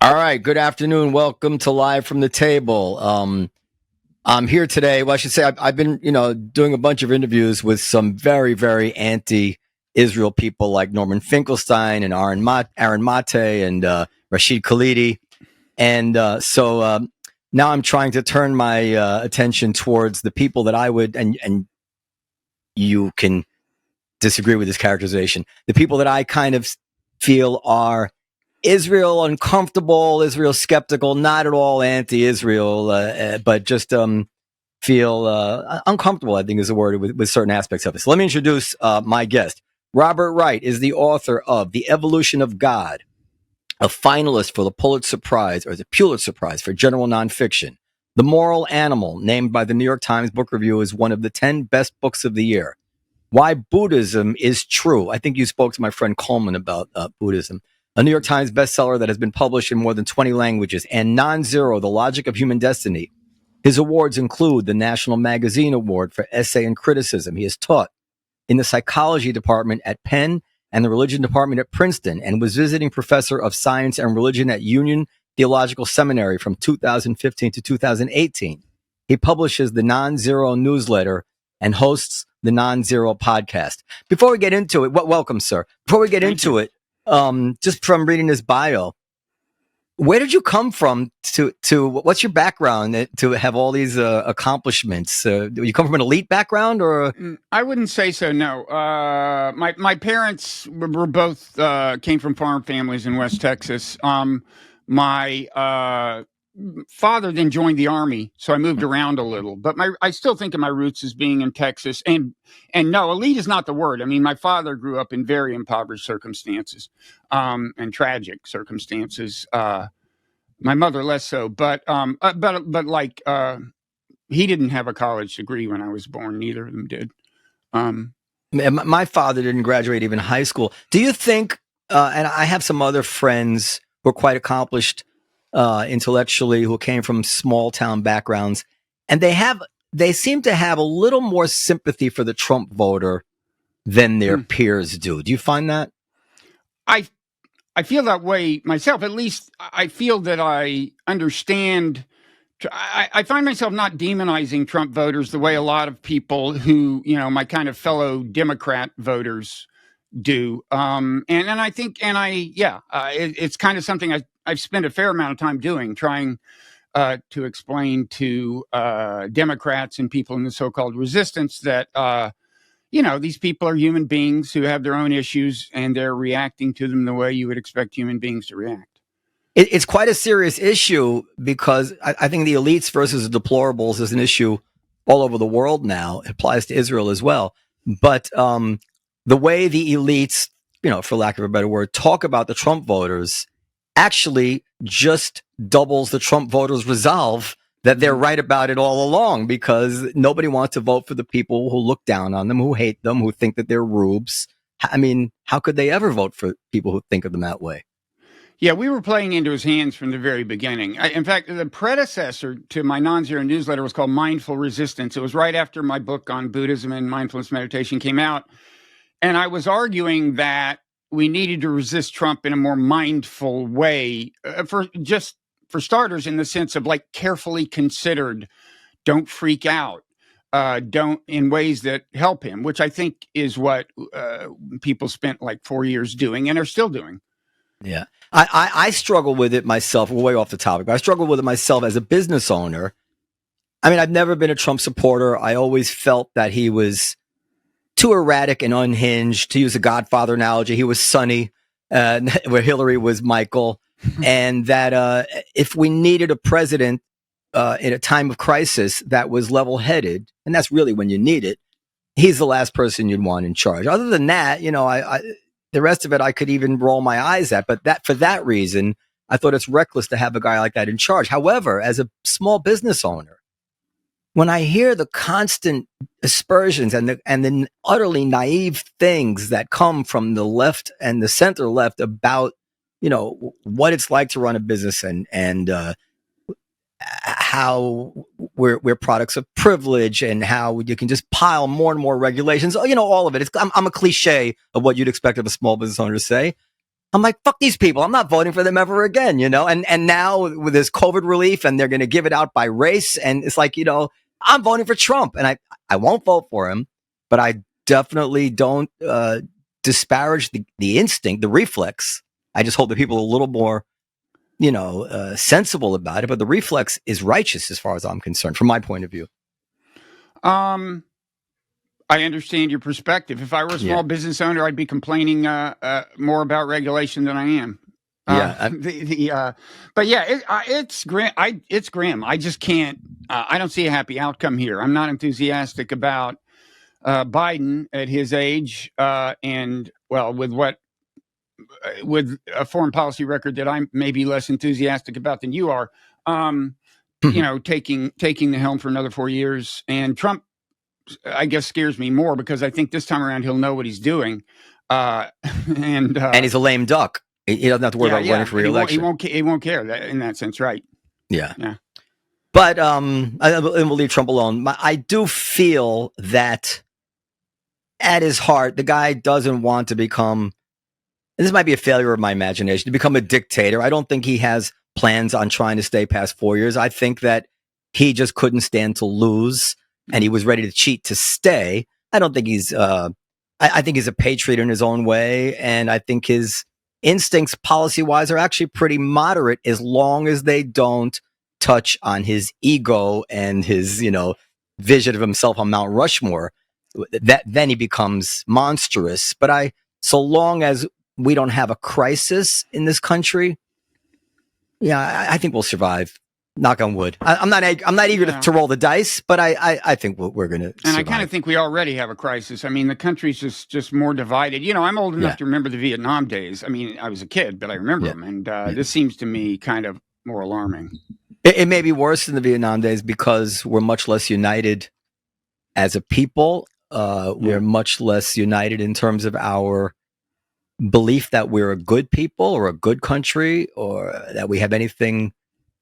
All right. Good afternoon. Welcome to Live from the Table. I'm here today. Well, I should say I've been, doing a bunch of interviews with some very, very anti-Israel people like Norman Finkelstein and Aaron Mate and Rashid Khalidi. And so now I'm trying to turn my attention towards the people that I would, and you can disagree with this characterization, the people that I kind of feel are Israel uncomfortable, Israel skeptical, not at all anti-Israel, but just feel uncomfortable, I think is the word, with certain aspects of it. So let me introduce my guest. Robert Wright is the author of The Evolution of God, a finalist for the Pulitzer Prize for general nonfiction. The Moral Animal, named by the New York Times Book Review as one of the 10 best books of the year. Why Buddhism is True. I think you spoke to my friend Coleman about Buddhism. A New York Times bestseller that has been published in more than 20 languages. And Non-Zero, The Logic of Human Destiny. His awards include the National Magazine Award for Essay and Criticism. He has taught in the psychology department at Penn and the religion department at Princeton, and was visiting professor of science and religion at Union Theological Seminary from 2015 to 2018. He publishes the Non-Zero newsletter and hosts the Non-Zero podcast. Before we get into it, welcome, sir. Before we get into it, just from reading his bio, where did you come from to what's your background to have all these accomplishments? Do you come from an elite background, or? I wouldn't say so, no. My parents were both came from farm families in West Texas. My father then joined the Army, so I moved around a little. But I still think of my roots as being in Texas. And no, elite is not the word. I mean, my father grew up in very impoverished circumstances and tragic circumstances. My mother less so, but like he didn't have a college degree when I was born. Neither of them did. My father didn't graduate even high school. Do you think? And I have some other friends who are quite accomplished intellectually, who came from small town backgrounds, and they seem to have a little more sympathy for the Trump voter than their peers do. Do you find that? I feel that way myself. At least I feel that I understand. I find myself not demonizing Trump voters the way a lot of people who, my kind of fellow Democrat voters do. I think, it's kind of something I've spent a fair amount of time doing, trying to explain to Democrats and people in the so-called resistance that, these people are human beings who have their own issues, and they're reacting to them the way you would expect human beings to react. It's quite a serious issue, because I think the elites versus the deplorables is an issue all over the world now. It applies to Israel as well. But the way the elites, for lack of a better word, talk about the Trump voters actually just doubles the Trump voters' resolve that they're right about it all along, because nobody wants to vote for the people who look down on them, who hate them, who think that they're rubes. I mean, how could they ever vote for people who think of them that way? Yeah, we were playing into his hands from the very beginning. In fact, the predecessor to my Non-Zero newsletter was called Mindful Resistance. It was right after my book on Buddhism and mindfulness meditation came out. And I was arguing that we needed to resist Trump in a more mindful way, for starters, in the sense of like carefully considered, don't freak out, don't in ways that help him, which I think is what people spent like 4 years doing and are still doing. Yeah. I struggle with it myself. We're way off the topic, but I struggle with it myself as a business owner. I mean, I've never been a Trump supporter. I always felt that he was too erratic and unhinged. To use a Godfather analogy, he was Sonny, where Hillary was Michael. And that if we needed a president in a time of crisis that was level-headed, and that's really when you need it, he's the last person you'd want in charge. Other than that, the rest of it, I could even roll my eyes at. But for that reason, I thought it's reckless to have a guy like that in charge. However, as a small business owner, when I hear the constant aspersions and the utterly naive things that come from the left and the center left about, what it's like to run a business and how we're products of privilege, and how you can just pile more and more regulations, all of it. I'm a cliche of what you'd expect of a small business owner to say. I'm like, fuck these people. I'm not voting for them ever again, And now with this COVID relief, and they're going to give it out by race, and it's like, I'm voting for Trump, and I won't vote for him, but I definitely don't disparage the instinct, the reflex. I just hope that people are a little more, sensible about it. But the reflex is righteous as far as I'm concerned, from my point of view. I understand your perspective. If I were a small business owner, I'd be complaining more about regulation than I am. But yeah, it's grim. It's grim. I just can't. I don't see a happy outcome here. I'm not enthusiastic about Biden at his age, and well, with a foreign policy record that I'm maybe less enthusiastic about than you are. Taking the helm for another 4 years, and Trump, I guess, scares me more because I think this time around he'll know what he's doing, and he's a lame duck. He doesn't have to worry about running for re-election. He won't care in that sense, right? Yeah. But we'll leave Trump alone. I do feel that at his heart, the guy doesn't want to become. And this might be a failure of my imagination, to become a dictator. I don't think he has plans on trying to stay past 4 years. I think that he just couldn't stand to lose, and he was ready to cheat to stay. I don't think he's. I think he's a patriot in his own way, and I think his instincts, policy-wise, are actually pretty moderate as long as they don't touch on his ego and his, vision of himself on Mount Rushmore. Then he becomes monstrous. But so long as we don't have a crisis in this country, I think we'll survive. Knock on wood. I'm not eager to roll the dice, but I think we're going to. And I kind of think we already have a crisis. I mean, the country's just more divided. I'm old enough to remember the Vietnam days. I mean, I was a kid, but I remember them. And this seems to me kind of more alarming. It may be worse than the Vietnam days because we're much less united as a people. We're much less united in terms of our belief that we're a good people or a good country, or that we have anything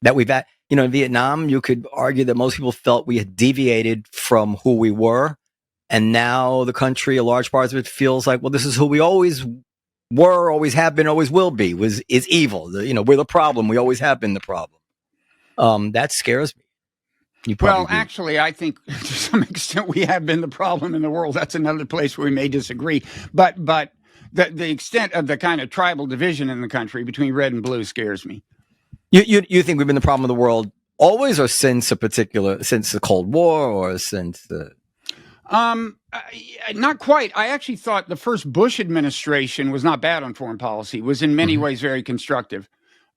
that we've had. In Vietnam, you could argue that most people felt we had deviated from who we were. And now the country, a large part of it, feels like, well, this is who we always were, always have been, always will be, is evil. We're the problem. We always have been the problem. That scares me. Well, actually, I think to some extent we have been the problem in the world. That's another place where we may disagree. But the extent of the kind of tribal division in the country between red and blue scares me. You think we've been the problem of the world always, or since the Cold War, or since the? Not quite. I actually thought the first Bush administration was not bad on foreign policy. Was in many ways very constructive,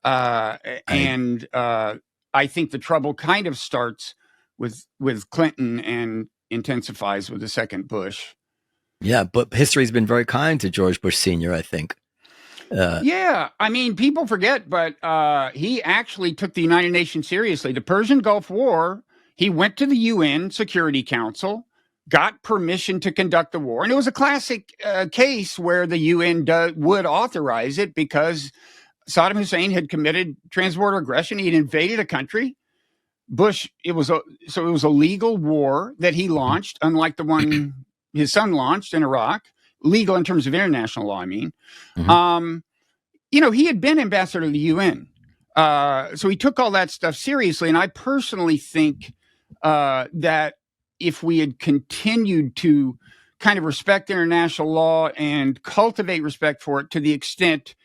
and I think the trouble kind of starts with Clinton and intensifies with the second Bush. Yeah, but history's been very kind to George Bush Sr., I think. I mean, people forget, but he actually took the United Nations seriously. The Persian Gulf War, he went to the UN Security Council, got permission to conduct the war. And it was a classic case where the UN would authorize it because Saddam Hussein had committed transborder aggression. He had invaded a country. It was a legal war that he launched, unlike the one his son launched in Iraq. Legal in terms of international law, I mean. He had been ambassador to the UN. So he took all that stuff seriously. And I personally think that if we had continued to kind of respect international law and cultivate respect for it to the extent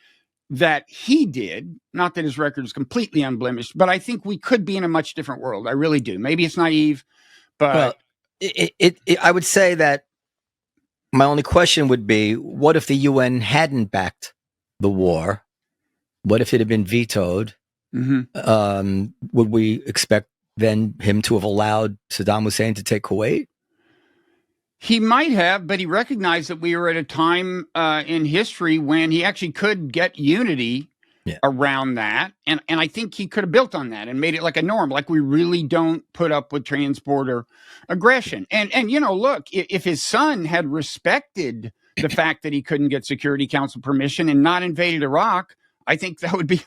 that he did, not that his record is completely unblemished, but I think we could be in a much different world. I really do. Maybe it's naive, but I would say that my only question would be, what if the UN hadn't backed the war? What if it had been vetoed? Would we expect then him to have allowed Saddam Hussein to take Kuwait? He might have, but he recognized that we were at a time in history when he actually could get unity around that. And I think he could have built on that and made it like a norm, like we really don't put up with transborder aggression. And look, if his son had respected the fact that he couldn't get Security Council permission and not invaded Iraq, I think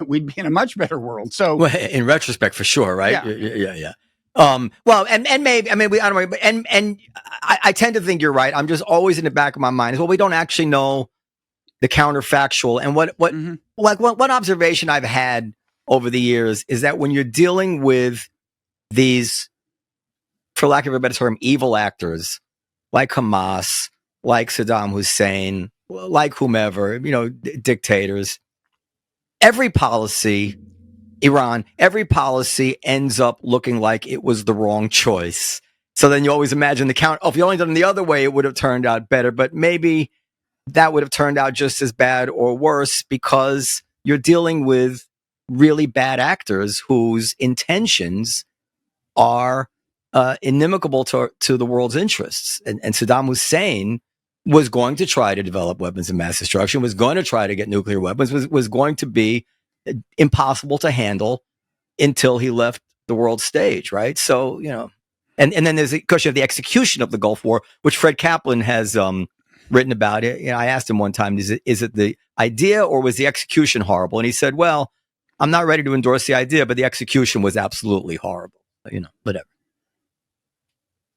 we'd be in a much better world. So, well, in retrospect, for sure, right? Yeah. Well, and maybe, I mean, I don't know, and I tend to think you're right. I'm just always in the back of my mind is, well, we don't actually know the counterfactual. And one observation I've had over the years is that when you're dealing with these, for lack of a better term, evil actors like Hamas, like Saddam Hussein, like whomever, dictators, every policy, Iran, every policy ends up looking like it was the wrong choice. So then you always imagine if you only done it the other way, it would have turned out better. But maybe that would have turned out just as bad or worse because you're dealing with really bad actors whose intentions are inimical to the world's interests. And Saddam Hussein was going to try to develop weapons of mass destruction, was going to try to get nuclear weapons, was going to be impossible to handle until he left the world stage, right? So, and then there's the question of the execution of the Gulf War, which Fred Kaplan has written about it. I asked him one time, is it the idea or was the execution horrible? And he said, well, I'm not ready to endorse the idea, but the execution was absolutely horrible. Whatever.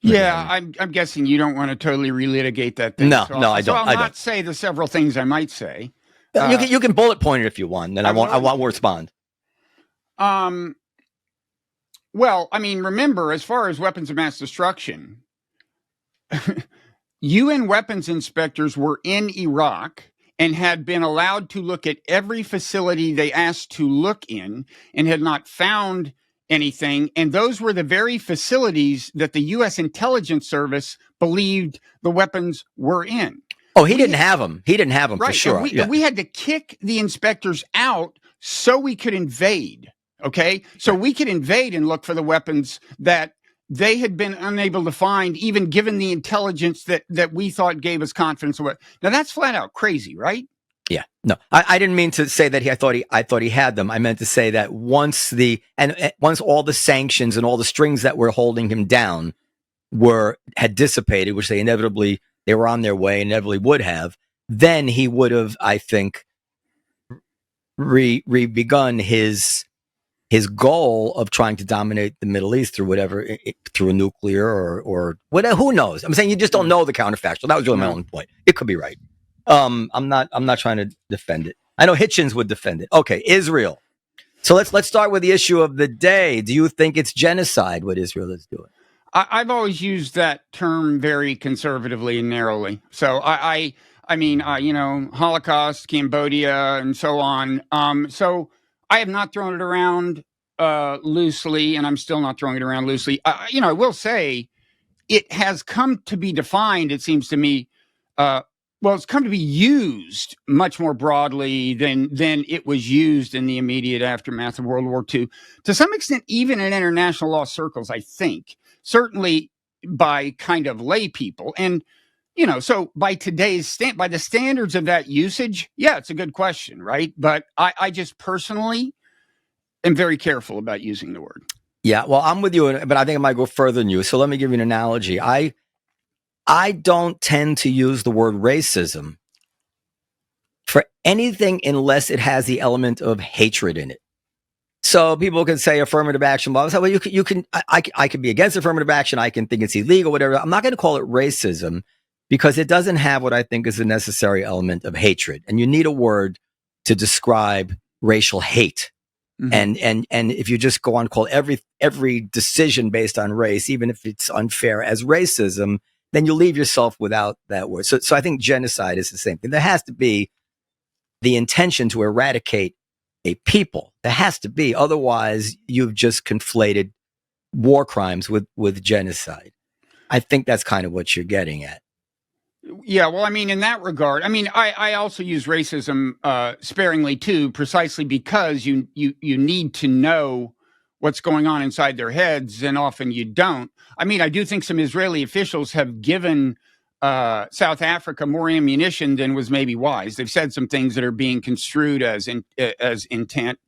Yeah, I'm guessing you don't want to totally relitigate that thing. No, I don't. So I'll not say the several things I might say. You can bullet point it if you want, then I won't respond. Well, I mean, remember, as far as weapons of mass destruction, UN weapons inspectors were in Iraq and had been allowed to look at every facility they asked to look in and had not found anything. And those were the very facilities that the U.S. intelligence service believed the weapons were in. Oh, he didn't have them. He didn't have them, right, for sure. And we had to kick the inspectors out so we could invade. Okay. So we could invade and look for the weapons that they had been unable to find, even given the intelligence that we thought gave us confidence. Now that's flat out crazy, right? Yeah. No, I didn't mean to say that I thought he had them. I meant to say that once all the sanctions and all the strings that were holding him down had dissipated, which they were on their way, inevitably would have, then he would have, I think, begun his goal of trying to dominate the Middle East through through a nuclear or whatever. Who knows? I'm saying you just don't know the counterfactual. That was really my only point. It could be right. I'm not trying to defend it. I know Hitchens would defend it. Okay, Israel. So let's start with the issue of the day. Do you think it's genocide what Israel is doing? I've always used that term very conservatively and narrowly. So I mean, Holocaust, Cambodia, and so on. So I have not thrown it around loosely, and I'm still not throwing it around loosely. I will say it has come to be defined, it seems to me, it's come to be used much more broadly than it was used in the immediate aftermath of World War II. To some extent, even in international law circles, I think, certainly by kind of lay people. And, so by by the standards of that usage, yeah, it's a good question, right? But I just personally am very careful about using the word. Yeah, well, I'm with you, but I think I might go further than you. So let me give you an analogy. I don't tend to use the word racism for anything unless it has the element of hatred in it. So people can say affirmative action, blah, blah, blah. Well, I could be against affirmative action. I can think it's illegal, whatever. I'm not going to call it racism because it doesn't have what I think is a necessary element of hatred. And you need a word to describe racial hate. Mm-hmm. And if you just go on call every decision based on race, even if it's unfair, as racism, then you leave yourself without that word. So I think genocide is the same thing. There has to be the intention to eradicate a people. There has to be. Otherwise, you've just conflated war crimes with genocide. I think that's kind of what you're getting at. Yeah, well, I mean, in that regard, I also use racism sparingly too, precisely because you need to know what's going on inside their heads, and often you don't. I mean, I do think some Israeli officials have given South Africa more ammunition than was maybe wise. They've said some things that are being construed as intent.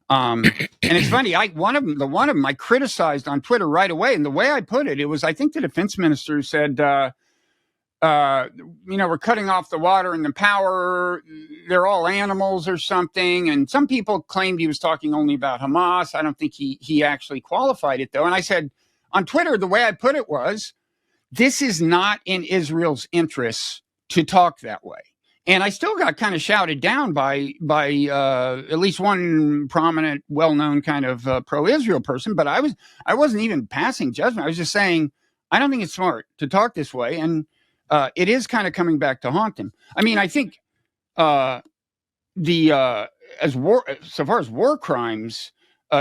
And it's funny. One of them I criticized on Twitter right away, and the way I put it was, I think the defense minister said, we're cutting off the water and the power. They're all animals or something. And some people claimed he was talking only about Hamas. I don't think he actually qualified it, though. And I said on Twitter, the way I put it was, this is not in Israel's interests to talk that way. And I still got kind of shouted down by at least one prominent, well-known kind of pro-Israel person. But I wasn't even passing judgment. I was just saying I don't think it's smart to talk this way, and it is kind of coming back to haunt him. I mean, I think so far as war crimes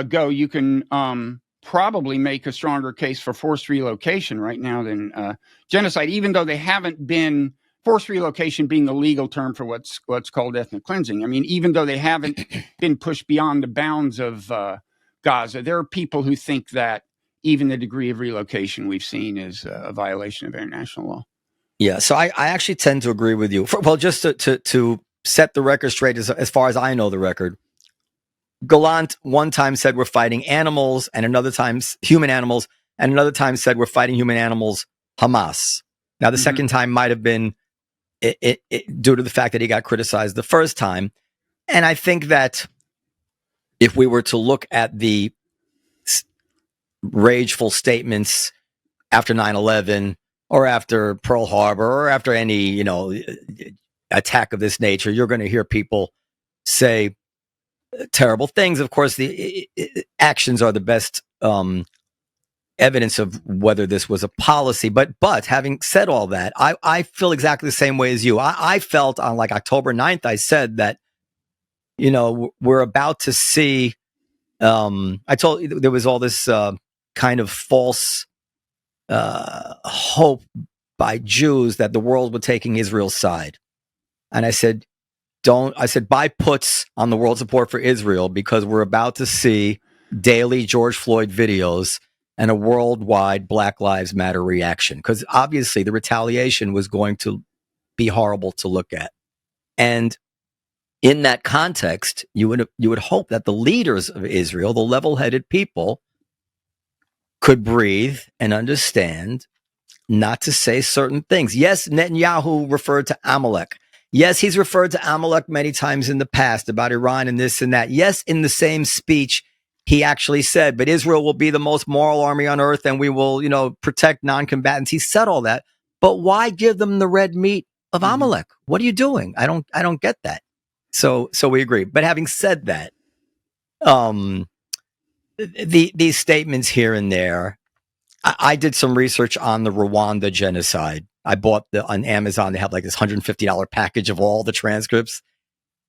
go, you can probably make a stronger case for forced relocation right now than genocide, even though they haven't been. Forced relocation being the legal term for what's called ethnic cleansing. I mean, even though they haven't been pushed beyond the bounds of Gaza, there are people who think that even the degree of relocation we've seen is a violation of international law. Yeah, so I actually tend to agree with you. Well, just to set the record straight, as far as I know the record, Gallant one time said we're fighting animals, and another time human animals, and another time said we're fighting human animals, Hamas. Now, the second time might have been due to the fact that he got criticized the first time. And I think that if we were to look at the rageful statements after 9/11 or after Pearl Harbor or after any, attack of this nature, you're going to hear people say terrible things. Of course, the actions are the best evidence of whether this was a policy. But having said all that, I feel exactly the same way as you. I felt on like October 9th, I said that, we're about to see, I told you there was all this kind of false hope by Jews that the world was taking Israel's side. And I said, buy puts on the world support for Israel, because we're about to see daily George Floyd videos and a worldwide Black Lives Matter reaction, because obviously the retaliation was going to be horrible to look at. And in that context, you would hope that the leaders of Israel, the level-headed people, could breathe and understand not to say certain things. Yes, Netanyahu referred to Amalek. Yes, he's referred to Amalek many times in the past about Iran and this and that. Yes, in the same speech, he actually said, but Israel will be the most moral army on earth, and we will, protect non-combatants. He said all that, but why give them the red meat of Amalek? What are you doing? I don't get that. So we agree. But having said that, these statements here and there, I did some research on the Rwanda genocide. I bought on Amazon, they have like this $150 package of all the transcripts.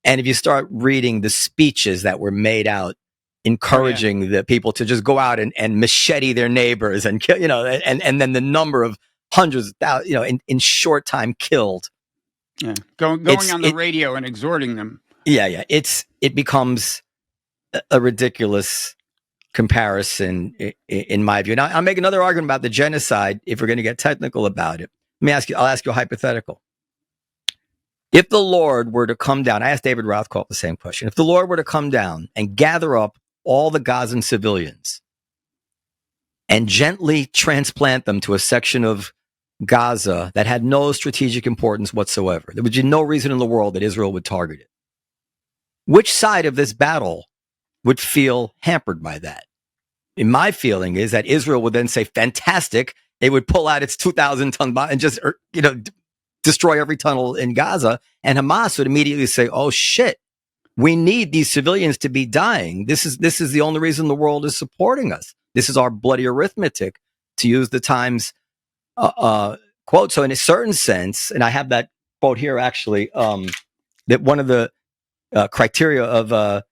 And if you start reading the speeches that were made out, encouraging the people to just go out and machete their neighbors and kill, and then the number of hundreds of thousands, in short time killed. Yeah, going on the radio and exhorting them. Yeah. It becomes a ridiculous comparison in my view. Now, I'll make another argument about the genocide if we're going to get technical about it. I'll ask you a hypothetical. If the Lord were to come down, I asked David Rothkopf the same question. If the Lord were to come down and gather up all the Gazan civilians and gently transplant them to a section of Gaza that had no strategic importance whatsoever, there would be no reason in the world that Israel would target it. Which side of this battle would feel hampered by that? And my feeling is that Israel would then say, fantastic. It would pull out its 2,000-ton bomb and just, destroy every tunnel in Gaza. And Hamas would immediately say, oh shit, we need these civilians to be dying. This is the only reason the world is supporting us. This is our bloody arithmetic, to use the Times quote. So in a certain sense, and I have that quote here actually, that one of the criteria of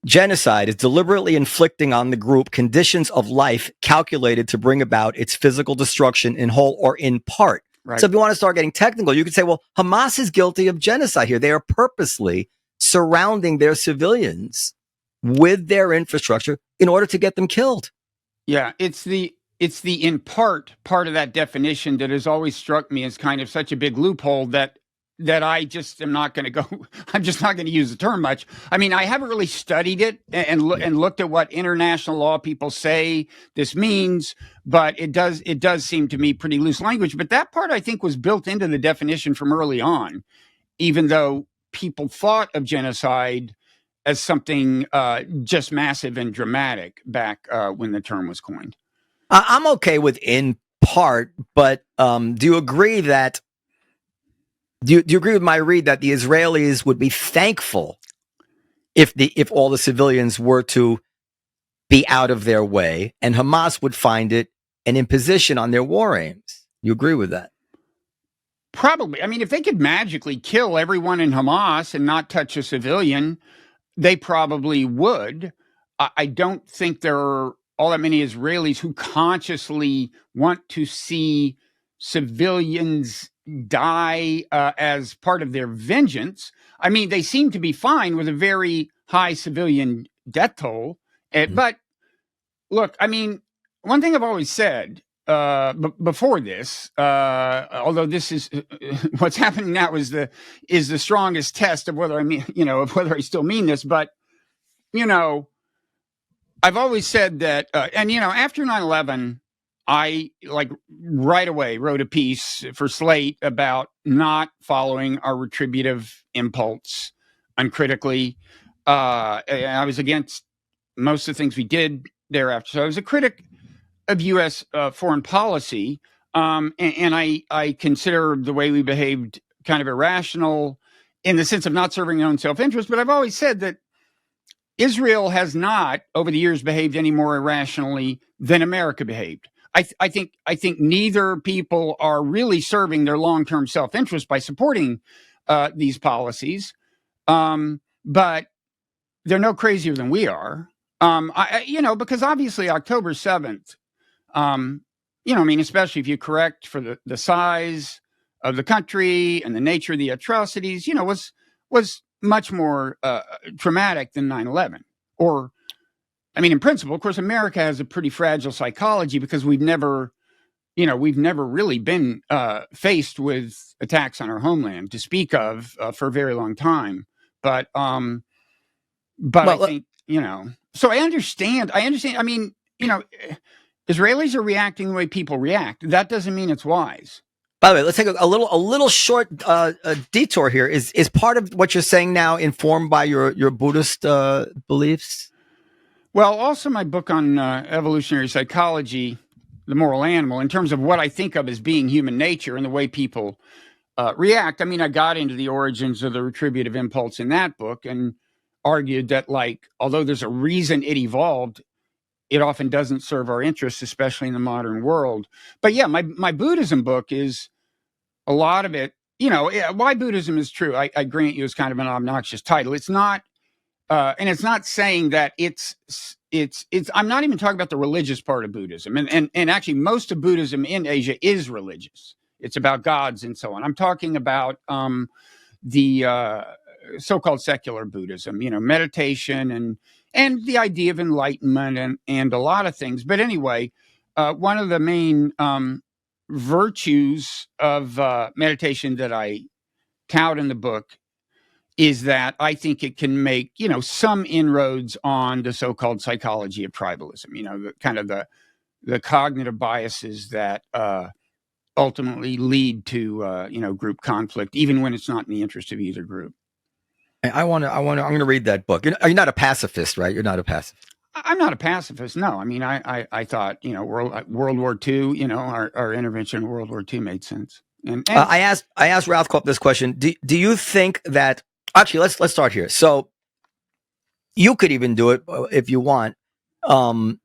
genocide is deliberately inflicting on the group conditions of life calculated to bring about its physical destruction in whole or in part. Right. So if you want to start getting technical, you could say, well, Hamas is guilty of genocide here. They are purposely surrounding their civilians with their infrastructure in order to get them killed. Yeah, it's the in part of that definition that has always struck me as kind of such a big loophole that I just am not going to go. I'm just not going to use the term much. I mean, I haven't really studied it and looked at what international law people say this means, but it does seem to me pretty loose language. But that part, I think, was built into the definition from early on, even though people thought of genocide as something just massive and dramatic back when the term was coined. I'm okay with in part, but do you agree that Do you agree with my read that the Israelis would be thankful if all the civilians were to be out of their way, and Hamas would find it an imposition on their war aims? You agree with that? Probably. I mean, if they could magically kill everyone in Hamas and not touch a civilian, they probably would. I don't think there are all that many Israelis who consciously want to see civilians die as part of their vengeance. I mean, they seem to be fine with a very high civilian death toll. But look, I mean, one thing I've always said before this, although this is what's happening now is the strongest test of whether of whether I still mean this. But I've always said that, and after 9/11, I right away wrote a piece for Slate about not following our retributive impulse uncritically. I was against most of the things we did thereafter. So I was a critic of U.S. Foreign policy, and I consider the way we behaved kind of irrational in the sense of not serving our own self-interest. But I've always said that Israel has not, over the years, behaved any more irrationally than America behaved. I think neither people are really serving their long-term self-interest by supporting these policies, but they're no crazier than we are. Because obviously October 7th, especially if you correct for the size of the country and the nature of the atrocities, was much more traumatic than 9/11. Or, in principle, of course, America has a pretty fragile psychology because we've never really been faced with attacks on our homeland to speak of for a very long time. But I think, so I understand. I mean, Israelis are reacting the way people react. That doesn't mean it's wise. By the way, let's take a little short detour here. Is part of what you're saying now informed by your Buddhist beliefs? Well, also my book on evolutionary psychology, The Moral Animal, in terms of what I think of as being human nature and the way people react. I mean, I got into the origins of the retributive impulse in that book and argued that, although there's a reason it evolved, it often doesn't serve our interests, especially in the modern world. But yeah, my Buddhism book is a lot of it. Why Buddhism is true, I grant you, is kind of an obnoxious title. It's not, and it's not saying that it's. I'm not even talking about the religious part of Buddhism, and actually most of Buddhism in Asia is religious. It's about gods and so on. I'm talking about the so-called secular Buddhism, meditation and the idea of enlightenment and a lot of things. But anyway, one of the main virtues of meditation that I tout in the book is that I think it can make, some inroads on the so-called psychology of tribalism, the kind of the cognitive biases that ultimately lead to, group conflict, even when it's not in the interest of either group. I'm going to read that book. You're not a pacifist, right? You're not a pacifist. I'm not a pacifist. No, I mean, I thought, World War II, our intervention in World War II made sense. And I asked Rathkopf this question. Do you think that, actually, let's start here. So you could even do it if you want. I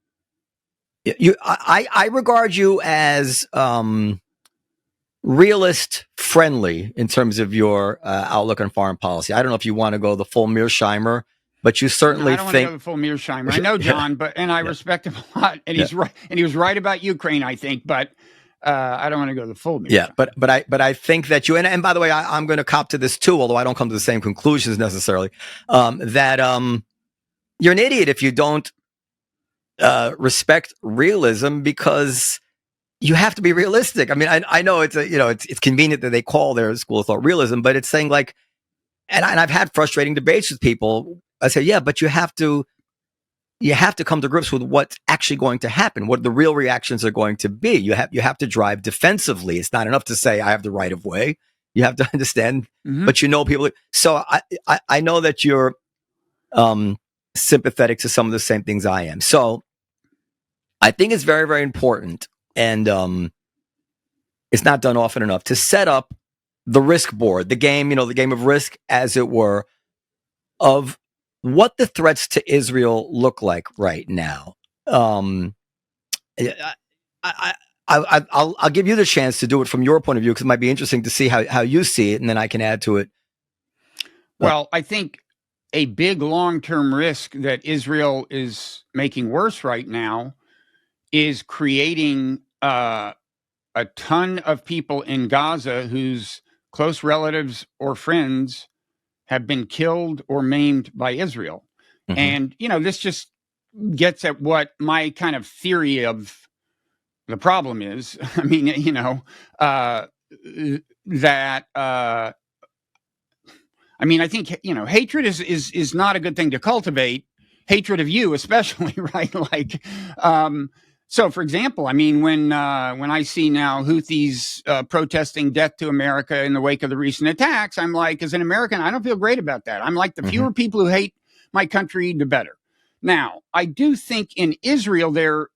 regard you as realist friendly in terms of your outlook on foreign policy. I don't know if you want to go the full Mearsheimer, but you certainly I don't want to go the full Mearsheimer. I know John, I respect him a lot, and he's right, and he was right about Ukraine, I think, but I don't want to go the full Mearsheimer. Yeah, but I think that you, and by the way, I'm going to cop to this too, although I don't come to the same conclusions necessarily. That you're an idiot if you don't respect realism, because you have to be realistic. I mean, I know it's convenient that they call their school of thought realism, but it's saying and I've had frustrating debates with people. I say, yeah, but you have to come to grips with what's actually going to happen, what the real reactions are going to be. You have to drive defensively. It's not enough to say I have the right of way. You have to understand, but people. So I know that you're sympathetic to some of the same things I am. So I think it's very, very important, and it's not done often enough, to set up the risk board, the game, the game of risk, as it were, of what the threats to Israel look like right now. I'll give you the chance to do it from your point of view, because it might be interesting to see how you see it, and then I can add to it. Well, I think a big long-term risk that Israel is making worse right now is creating a ton of people in Gaza whose close relatives or friends have been killed or maimed by Israel. And, this just gets at what my kind of theory of the problem is. I mean, that, I think, hatred is not a good thing to cultivate. Hatred of you, especially, right? Like, so, for example, when I see now Houthis protesting death to America in the wake of the recent attacks, I'm like, as an American, I don't feel great about that. I'm like, the fewer people who hate my country, the better. Now, I do think in Israel there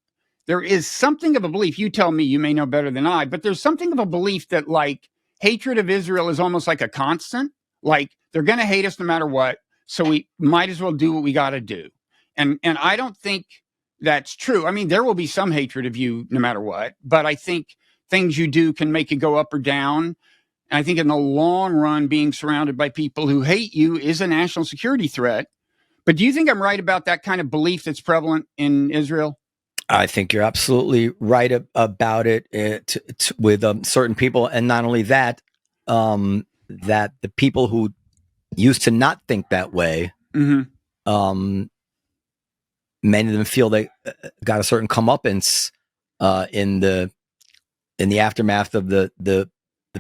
is something of a belief. You tell me, you may know better than I, but there's something of a belief that like hatred of Israel is almost like a constant. Like they're going to hate us no matter what, so we might as well do what we got to do. And I don't think that's true. I mean, there will be some hatred of you no matter what, but I think things you do can make it go up or down. And I think in the long run, being surrounded by people who hate you is a national security threat. But do you think I'm right about that kind of belief that's prevalent in Israel? I think you're absolutely right about it with certain people. And not only that, that the people who used to not think that way, many of them feel they got a certain comeuppance in the aftermath of the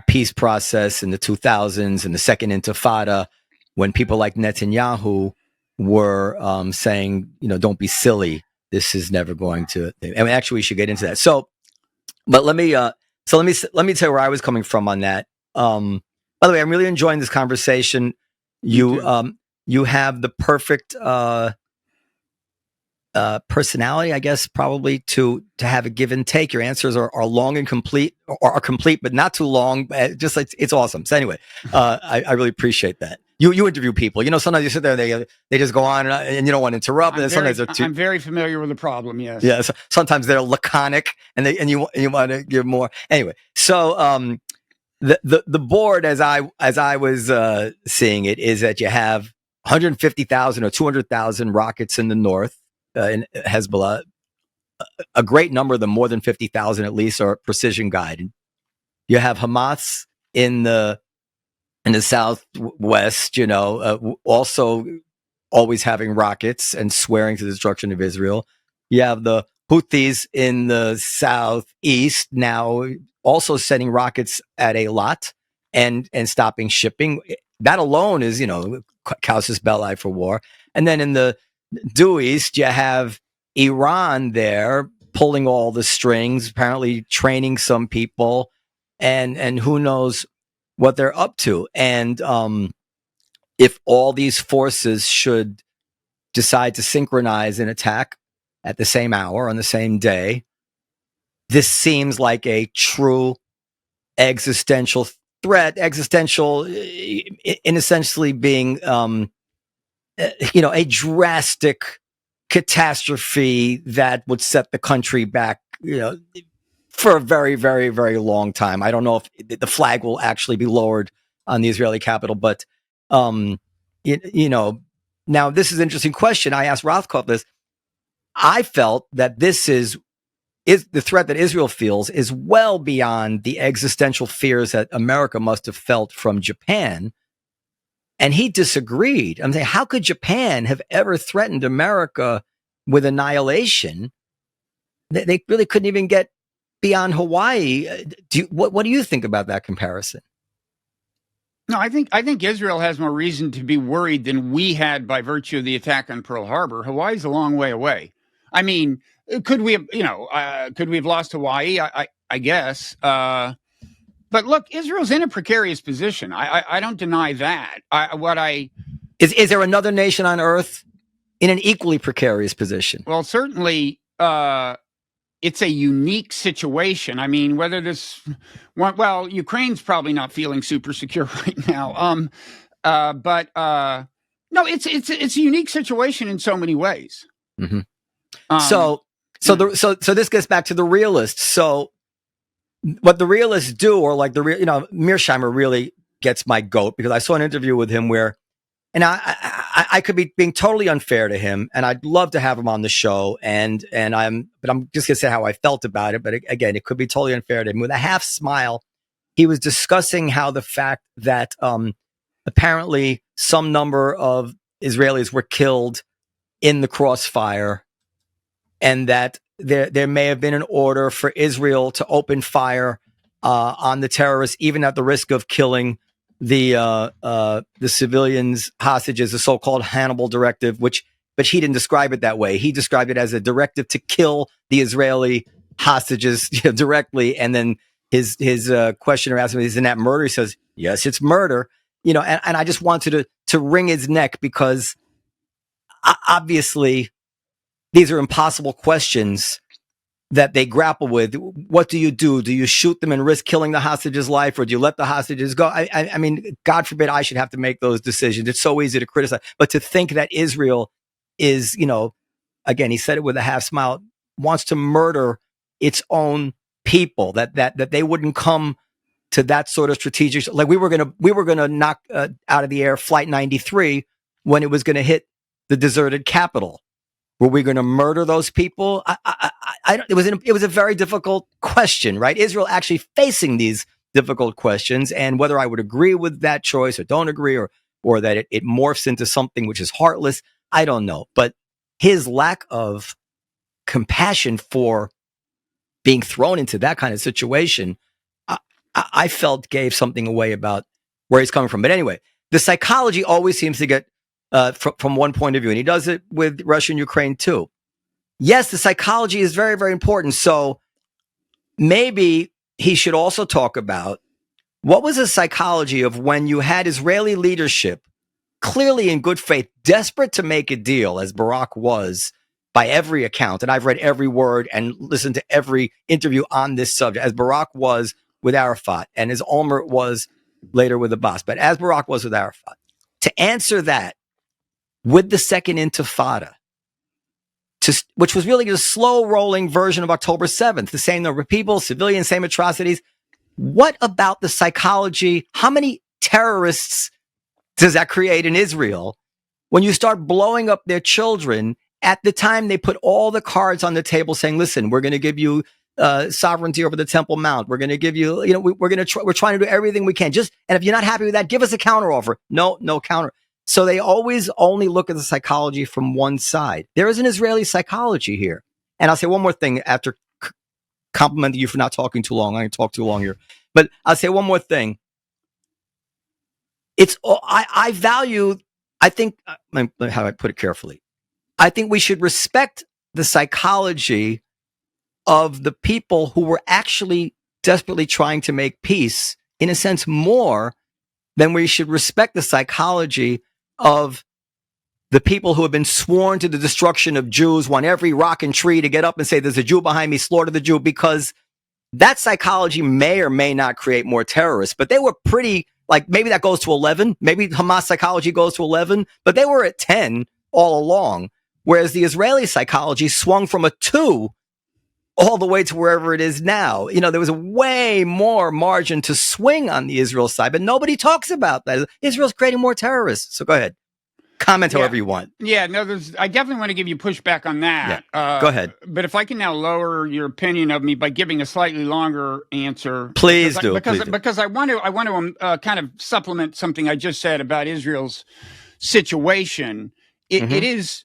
peace process in the 2000s and the Second Intifada, when people like Netanyahu were saying, don't be silly. This is never going to. Actually, we should get into that. So, but let me tell you where I was coming from on that. By the way, I'm really enjoying this conversation. You have the perfect personality, I guess, probably to have a give and take. Your answers are long and complete, or are complete, but not too long. Just like it's awesome. So anyway, I really appreciate that. You interview people. Sometimes you sit there, they just go on and you don't want to interrupt. I'm very familiar with the problem. Yes. Yeah. So sometimes they're laconic and you want to give more. Anyway, so the board as I was seeing it is that you have 150,000 or 200,000 rockets in the north. In Hezbollah, a great number of them, more than 50,000 at least, are precision guided. You have Hamas in the southwest, also always having rockets and swearing to the destruction of Israel. You have the Houthis in the southeast now also sending rockets at a lot and stopping shipping. That alone is, casus belli for war. And then in the due east, you have Iran there pulling all the strings, apparently training some people, and who knows what they're up to. And if all these forces should decide to synchronize an attack at the same hour on the same day, this seems like a true existential threat. Existential in essentially being a drastic catastrophe that would set the country back, for a very, very, very long time. I don't know if the flag will actually be lowered on the Israeli capital, but, now this is an interesting question. I asked Rothkopf this. I felt that this is the threat that Israel feels is well beyond the existential fears that America must have felt from Japan. And he disagreed. I'm saying, how could Japan have ever threatened America with annihilation? They really couldn't even get beyond Hawaii. What do you think about that comparison? No, I think Israel has more reason to be worried than we had by virtue of the attack on Pearl Harbor. Hawaii's a long way away. I mean, could we have lost Hawaii? I guess. But look, Israel's in a precarious position. I don't deny that. Is there another nation on earth in an equally precarious position? Well, certainly it's a unique situation. I mean, whether well, Ukraine's probably not feeling super secure right now. But no, it's a unique situation in so many ways. Mm-hmm. So this gets back to the realists. So what the realists do, or like Mearsheimer really gets my goat, because I saw an interview with him where, and I could be being totally unfair to him, and I'd love to have him on the show, but I'm just gonna say how I felt about it. But again, it could be totally unfair to him. With a half smile, he was discussing how the fact that apparently some number of Israelis were killed in the crossfire, and that there may have been an order for Israel to open fire on the terrorists, even at the risk of killing the civilians hostages, the so-called Hannibal directive, but he didn't describe it that way. He described it as a directive to kill the Israeli hostages directly. And then his questioner asked him, "Isn't that murder?" He says, "Yes, it's murder." And I just wanted to wring his neck, because obviously these are impossible questions that they grapple with. What do you do? Do you shoot them and risk killing the hostage's life, or do you let the hostages go? I mean, God forbid I should have to make those decisions. It's so easy to criticize, but to think that Israel is, again, he said it with a half smile, wants to murder its own people, that they wouldn't come to that sort of strategic, like we were gonna knock out of the air Flight 93 when it was going to hit the deserted capital. Were we going to murder those people? It was a very difficult question, right? Israel actually facing these difficult questions, and whether I would agree with that choice or don't agree, or that it morphs into something which is heartless, I don't know. But his lack of compassion for being thrown into that kind of situation, I felt gave something away about where he's coming from. But anyway, the psychology always seems to get from one point of view, and he does it with Russia and Ukraine too. Yes, the psychology is very, very important. So maybe he should also talk about what was the psychology of when you had Israeli leadership clearly in good faith, desperate to make a deal, as Barak was by every account. And I've read every word and listened to every interview on this subject, as Barak was with Arafat and as Olmert was later with Abbas, but as Barak was with Arafat. To answer that with the second Intifada, which was really a slow rolling version of October 7th, the same number of people, civilians, same atrocities. What about the psychology? How many terrorists does that create in Israel when you start blowing up their children at the time they put all the cards on the table saying, listen, we're going to give you sovereignty over the Temple Mount. We're going to give you, we're trying to do everything we can. And if you're not happy with that, give us a counteroffer. No counter. So they always only look at the psychology from one side. There is an Israeli psychology here. And I'll say one more thing after complimenting you for not talking too long. I can talk too long here. But I'll say one more thing. I value, I think, how do I put it carefully? I think we should respect the psychology of the people who were actually desperately trying to make peace, in a sense, more than we should respect the psychology of the people who have been sworn to the destruction of Jews, want every rock and tree to get up and say, there's a Jew behind me, slaughter the Jew, because that psychology may or may not create more terrorists. But they were pretty, like, maybe that goes to 11. Maybe Hamas psychology goes to 11, but they were at 10 all along. Whereas the Israeli psychology swung from a 2 all the way to wherever it is now. There was a way more margin to swing on the Israel side, but nobody talks about that. Israel's creating more terrorists. So go ahead. Comment however you want. Yeah, no, I definitely want to give you pushback on that. Yeah. Go ahead. But if I can now lower your opinion of me by giving a slightly longer answer. Please do. Because I want to kind of supplement something I just said about Israel's situation. It is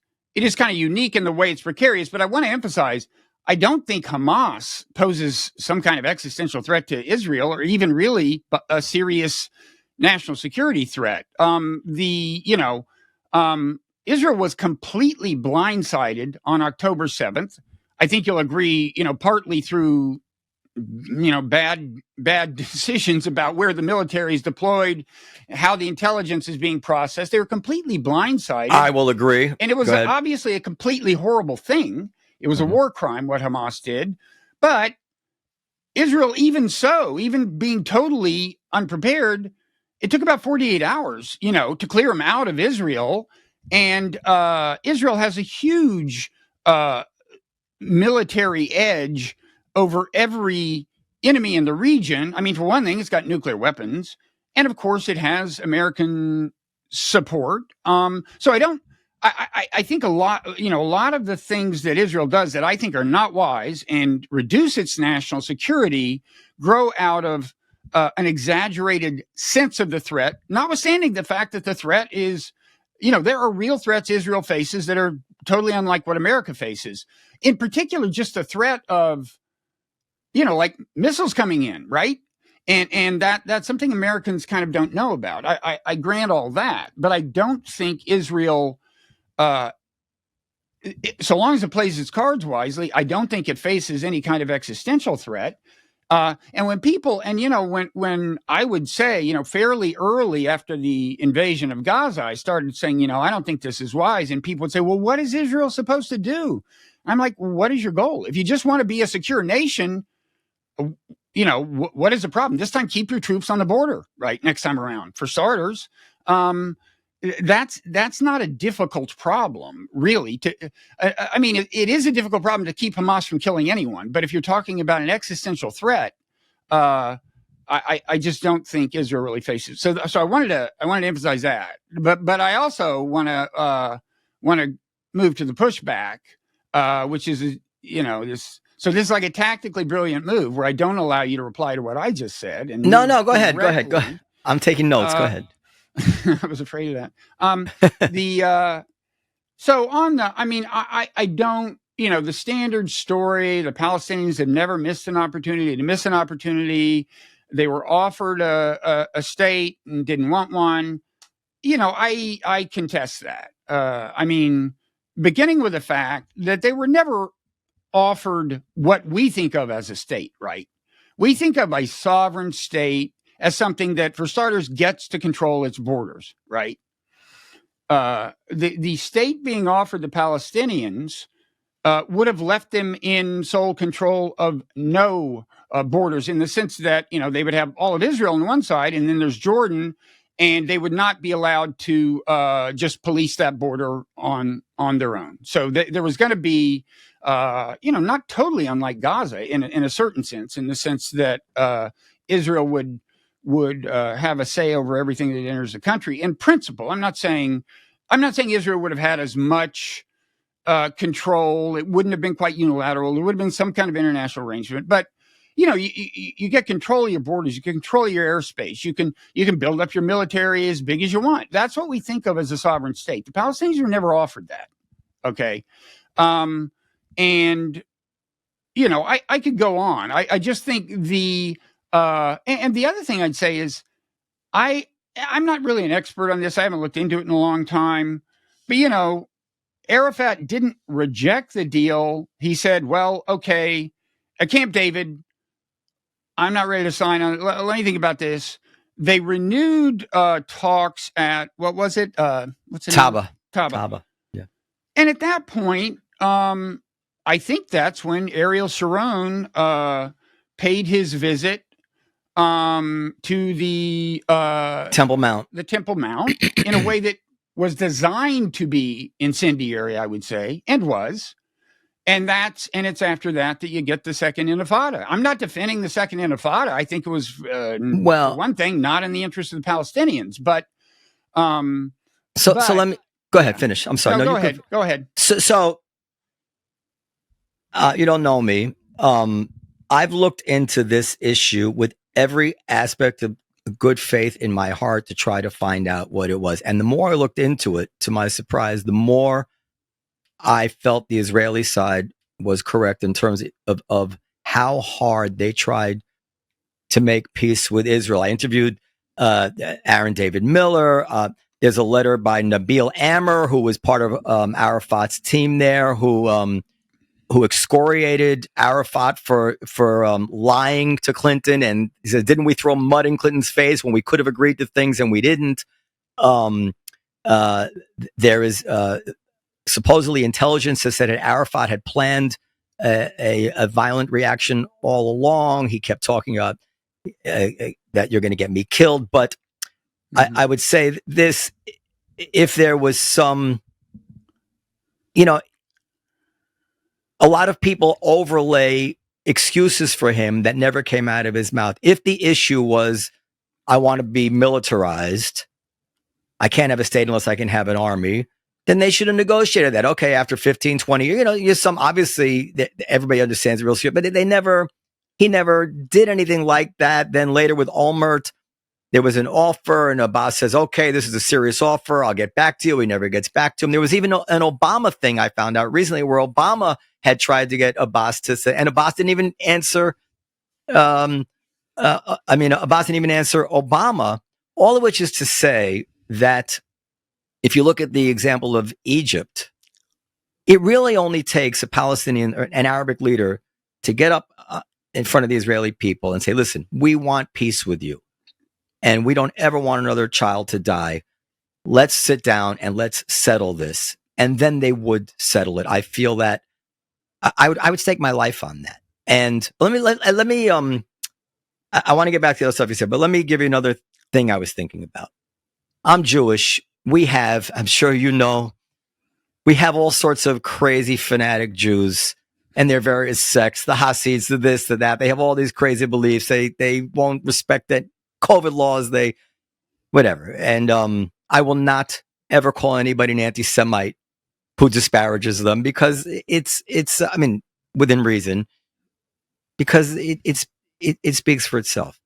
kind of unique in the way it's precarious, but I want to emphasize, I don't think Hamas poses some kind of existential threat to Israel, or even really a serious national security threat. Israel was completely blindsided on October 7th. I think you'll agree, partly through, bad decisions about where the military is deployed, how the intelligence is being processed. They were completely blindsided. I will agree. And it was obviously a completely horrible thing. It was a war crime what Hamas did. But Israel, even being totally unprepared, it took about 48 hours, to clear them out of Israel. And Israel has a huge military edge over every enemy in the region. I mean, for one thing, it's got nuclear weapons. And of course, it has American support. So I think a lot of the things that Israel does that I think are not wise and reduce its national security grow out of an exaggerated sense of the threat, notwithstanding the fact that the threat is, there are real threats Israel faces that are totally unlike what America faces. In particular, just the threat of, like missiles coming in, right? And that's something Americans kind of don't know about. I grant all that, but I don't think Israel, so long as it plays its cards wisely, I don't think it faces any kind of existential threat. And when people, when I would say, fairly early after the invasion of Gaza, I started saying, I don't think this is wise. And people would say, well, what is Israel supposed to do? I'm like, what is your goal? If you just want to be a secure nation, what is the problem? This time, keep your troops on the border, right? Next time around, for starters. That's not a difficult problem, really. It is a difficult problem to keep Hamas from killing anyone. But if you're talking about an existential threat, I just don't think Israel really faces. So I wanted to emphasize that. But I also want to move to the pushback, which is this. So this is like a tactically brilliant move where I don't allow you to reply to what I just said. And no, go ahead. I'm taking notes. Go ahead. I was afraid of that. I don't, the standard story, the Palestinians have never missed an opportunity to miss an opportunity. They were offered a state and didn't want one. I contest that. Beginning with the fact that they were never offered what we think of as a state, right? We think of a sovereign state as something that, for starters, gets to control its borders, right? The state being offered the Palestinians would have left them in sole control of no borders, in the sense that, they would have all of Israel on one side, and then there's Jordan, and they would not be allowed to just police that border on their own. So there was going to be, not totally unlike Gaza in a certain sense, in the sense that Israel would have a say over everything that enters the country. In principle, I'm not saying Israel would have had as much control. It wouldn't have been quite unilateral. There would have been some kind of international arrangement. But you get control of your borders. You can control your airspace. You can build up your military as big as you want. That's what we think of as a sovereign state. The Palestinians were never offered that. Okay, and I could go on. I just think the and the other thing I'd say is I'm not really an expert on this. I haven't looked into it in a long time. But Arafat didn't reject the deal. He said, well, okay, at Camp David, I'm not ready to sign on it. Let me think about this. They renewed talks at, what was it? What's it? Taba. Yeah. And at that point, I think that's when Ariel Sharon paid his visit to the Temple Mount. The Temple Mount in a way that was designed to be incendiary, I would say, and was. And it's after that you get the second Intifada. I'm not defending the second Intifada. I think it was, for one thing, not in the interest of the Palestinians. But so let me go ahead. Finish. I'm sorry. No, go ahead. So you don't know me. I've looked into this issue with every aspect of good faith in my heart to try to find out what it was. And the more I looked into it, to my surprise, the more I felt the Israeli side was correct in terms of how hard they tried to make peace with Israel. I interviewed Aaron David Miller. There's a letter by Nabil Amr, who was part of Arafat's team there, who excoriated Arafat for lying to Clinton, and he said, "Didn't we throw mud in Clinton's face when we could have agreed to things and we didn't?" There is supposedly intelligence has said that Arafat had planned a violent reaction all along. He kept talking about that you're going to get me killed. But I would say this, if there was some, a lot of people overlay excuses for him that never came out of his mouth. If the issue was, I want to be militarized, I can't have a state unless I can have an army, then they should have negotiated that. Okay, after 15, 20 years, obviously everybody understands the real shit, but he never did anything like that. Then later with Olmert, there was an offer and Abbas says, okay, this is a serious offer. I'll get back to you. He never gets back to him. There was even an Obama thing I found out recently where Obama had tried to get Abbas to say, and Abbas didn't even answer. Abbas didn't even answer Obama, all of which is to say that if you look at the example of Egypt, it really only takes a Palestinian or an Arabic leader to get up in front of the Israeli people and say, listen, we want peace with you. And we don't ever want another child to die. Let's sit down and let's settle this. And then they would settle it. I feel that I would stake my life on that. And let me I want to get back to the other stuff you said, but let me give you another thing I was thinking about. I'm Jewish. We have, I'm sure you know, we have all sorts of crazy fanatic Jews and their various sects, the Hasids, the this, the that. They have all these crazy beliefs. They won't respect that COVID laws, whatever. And I will not ever call anybody an anti-Semite who disparages them because it's I mean, within reason, because it speaks for itself.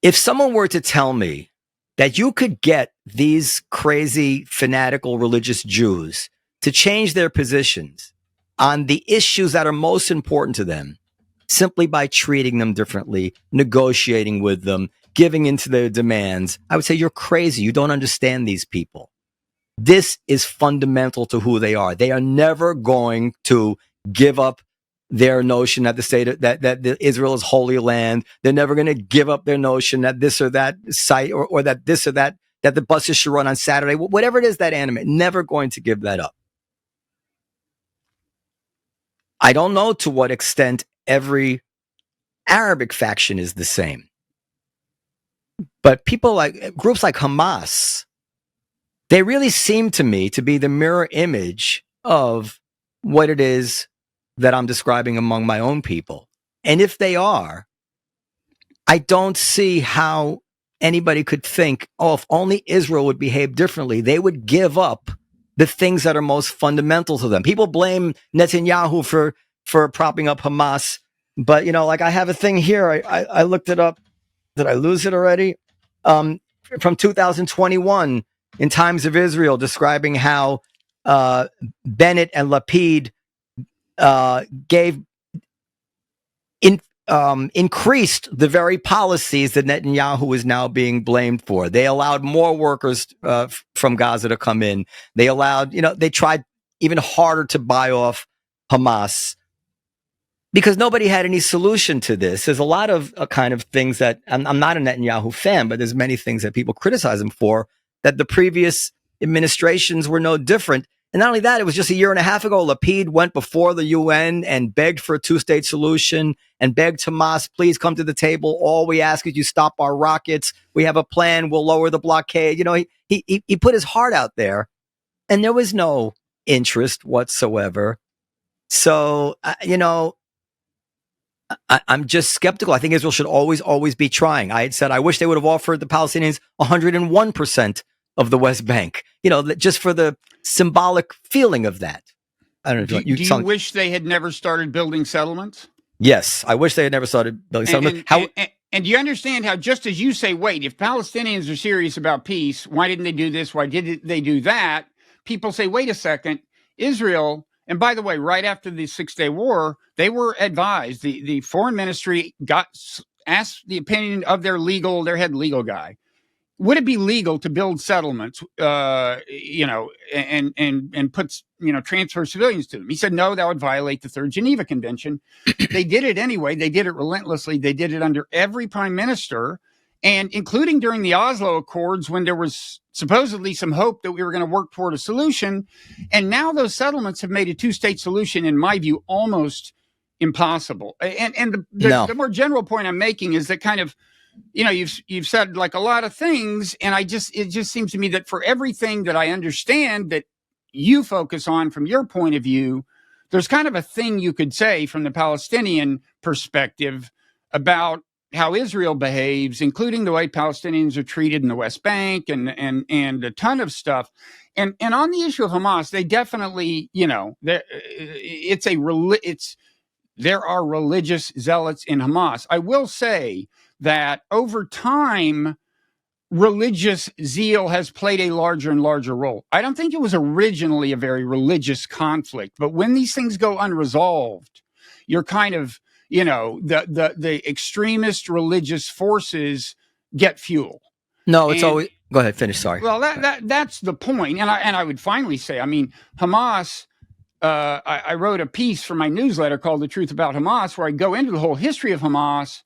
If someone were to tell me that you could get these crazy fanatical religious Jews to change their positions on the issues that are most important to them simply by treating them differently, negotiating with them, giving into their demands, I would say you're crazy. You don't understand these people. This is fundamental to who they are. They are never going to give up their notion that that Israel is holy land. They're never going to give up their notion that this or that site or that this or that the buses should run on Saturday. Whatever it is that animate, never going to give that up. I don't know to what extent every Arabic faction is the same. But groups like Hamas, they really seem to me to be the mirror image of what it is that I'm describing among my own people. And if they are, I don't see how anybody could think, oh, if only Israel would behave differently, they would give up the things that are most fundamental to them. People blame Netanyahu for propping up Hamas. But, I have a thing here. I looked it up. Did I lose it already? From 2021 in Times of Israel, describing how Bennett and Lapid increased the very policies that Netanyahu is now being blamed for. They allowed more workers from Gaza to come in. They allowed, they tried even harder to buy off Hamas because nobody had any solution to this. There's a lot of kind of things that I'm not a Netanyahu fan, but there's many things that people criticize him for that the previous administrations were no different. And not only that, it was just a year and a half ago, Lapid went before the UN and begged for a two-state solution and begged Hamas, please come to the table. All we ask is you stop our rockets. We have a plan. We'll lower the blockade. He put his heart out there and there was no interest whatsoever. So, I'm just skeptical. I think Israel should always be trying. I had said, I wish they would have offered the Palestinians 101% of the West Bank, just for the symbolic feeling of that. I don't know. Do you wish they had never started building settlements? Yes, I wish they had never started building settlements. And do you understand how, just as you say, wait, if Palestinians are serious about peace, why didn't they do this? Why did they do that? People say, wait a second, Israel, and by the way, right after the 6-Day War, they were advised, the foreign ministry asked the opinion of their head legal guy. Would it be legal to build settlements, and put, transfer civilians to them? He said, no, that would violate the Third Geneva Convention. They did it anyway. They did it relentlessly. They did it under every prime minister. and including during the Oslo Accords when there was supposedly some hope that we were going to work toward a solution. And now those settlements have made a two-state solution, in my view, almost impossible. And the more general point I'm making is that kind of, you've said like a lot of things, and it just seems to me that for everything that I understand that you focus on from your point of view, there's kind of a thing you could say from the Palestinian perspective about how Israel behaves, including the way Palestinians are treated in the West Bank and a ton of stuff. And on the issue of Hamas, they definitely, there are religious zealots in Hamas. I will say that over time, religious zeal has played a larger and larger role. I don't think it was originally a very religious conflict, but when these things go unresolved, you're kind of, the extremist religious forces get fuel. No, it's always, go ahead, finish. Sorry. Well, that's the point. And I would finally say, I mean, Hamas, I wrote a piece for my newsletter called The Truth About Hamas, where I go into the whole history of Hamas.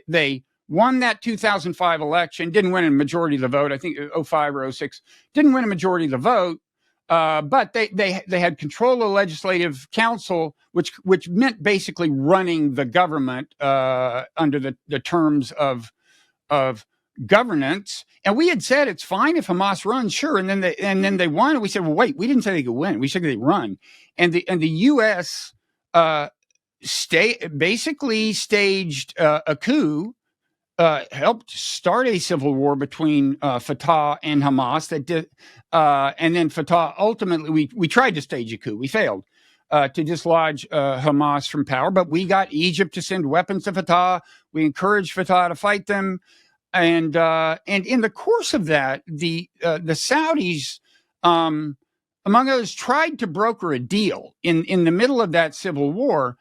They won that 2005 election, didn't win a majority of the vote. I think 05 or 06, didn't win a majority of the vote. But they had control of the legislative council, which meant basically running the government under the terms of governance. And we had said it's fine if Hamas runs, sure. And then they won. And we said, well, wait, we didn't say they could win. We said they run. And the U.S. Basically staged a coup. Helped start a civil war between Fatah and Hamas. And then Fatah ultimately, we tried to stage a coup. We failed to dislodge Hamas from power, but we got Egypt to send weapons to Fatah. We encouraged Fatah to fight them, and in the course of that, the Saudis, among others, tried to broker a deal in the middle of that civil war.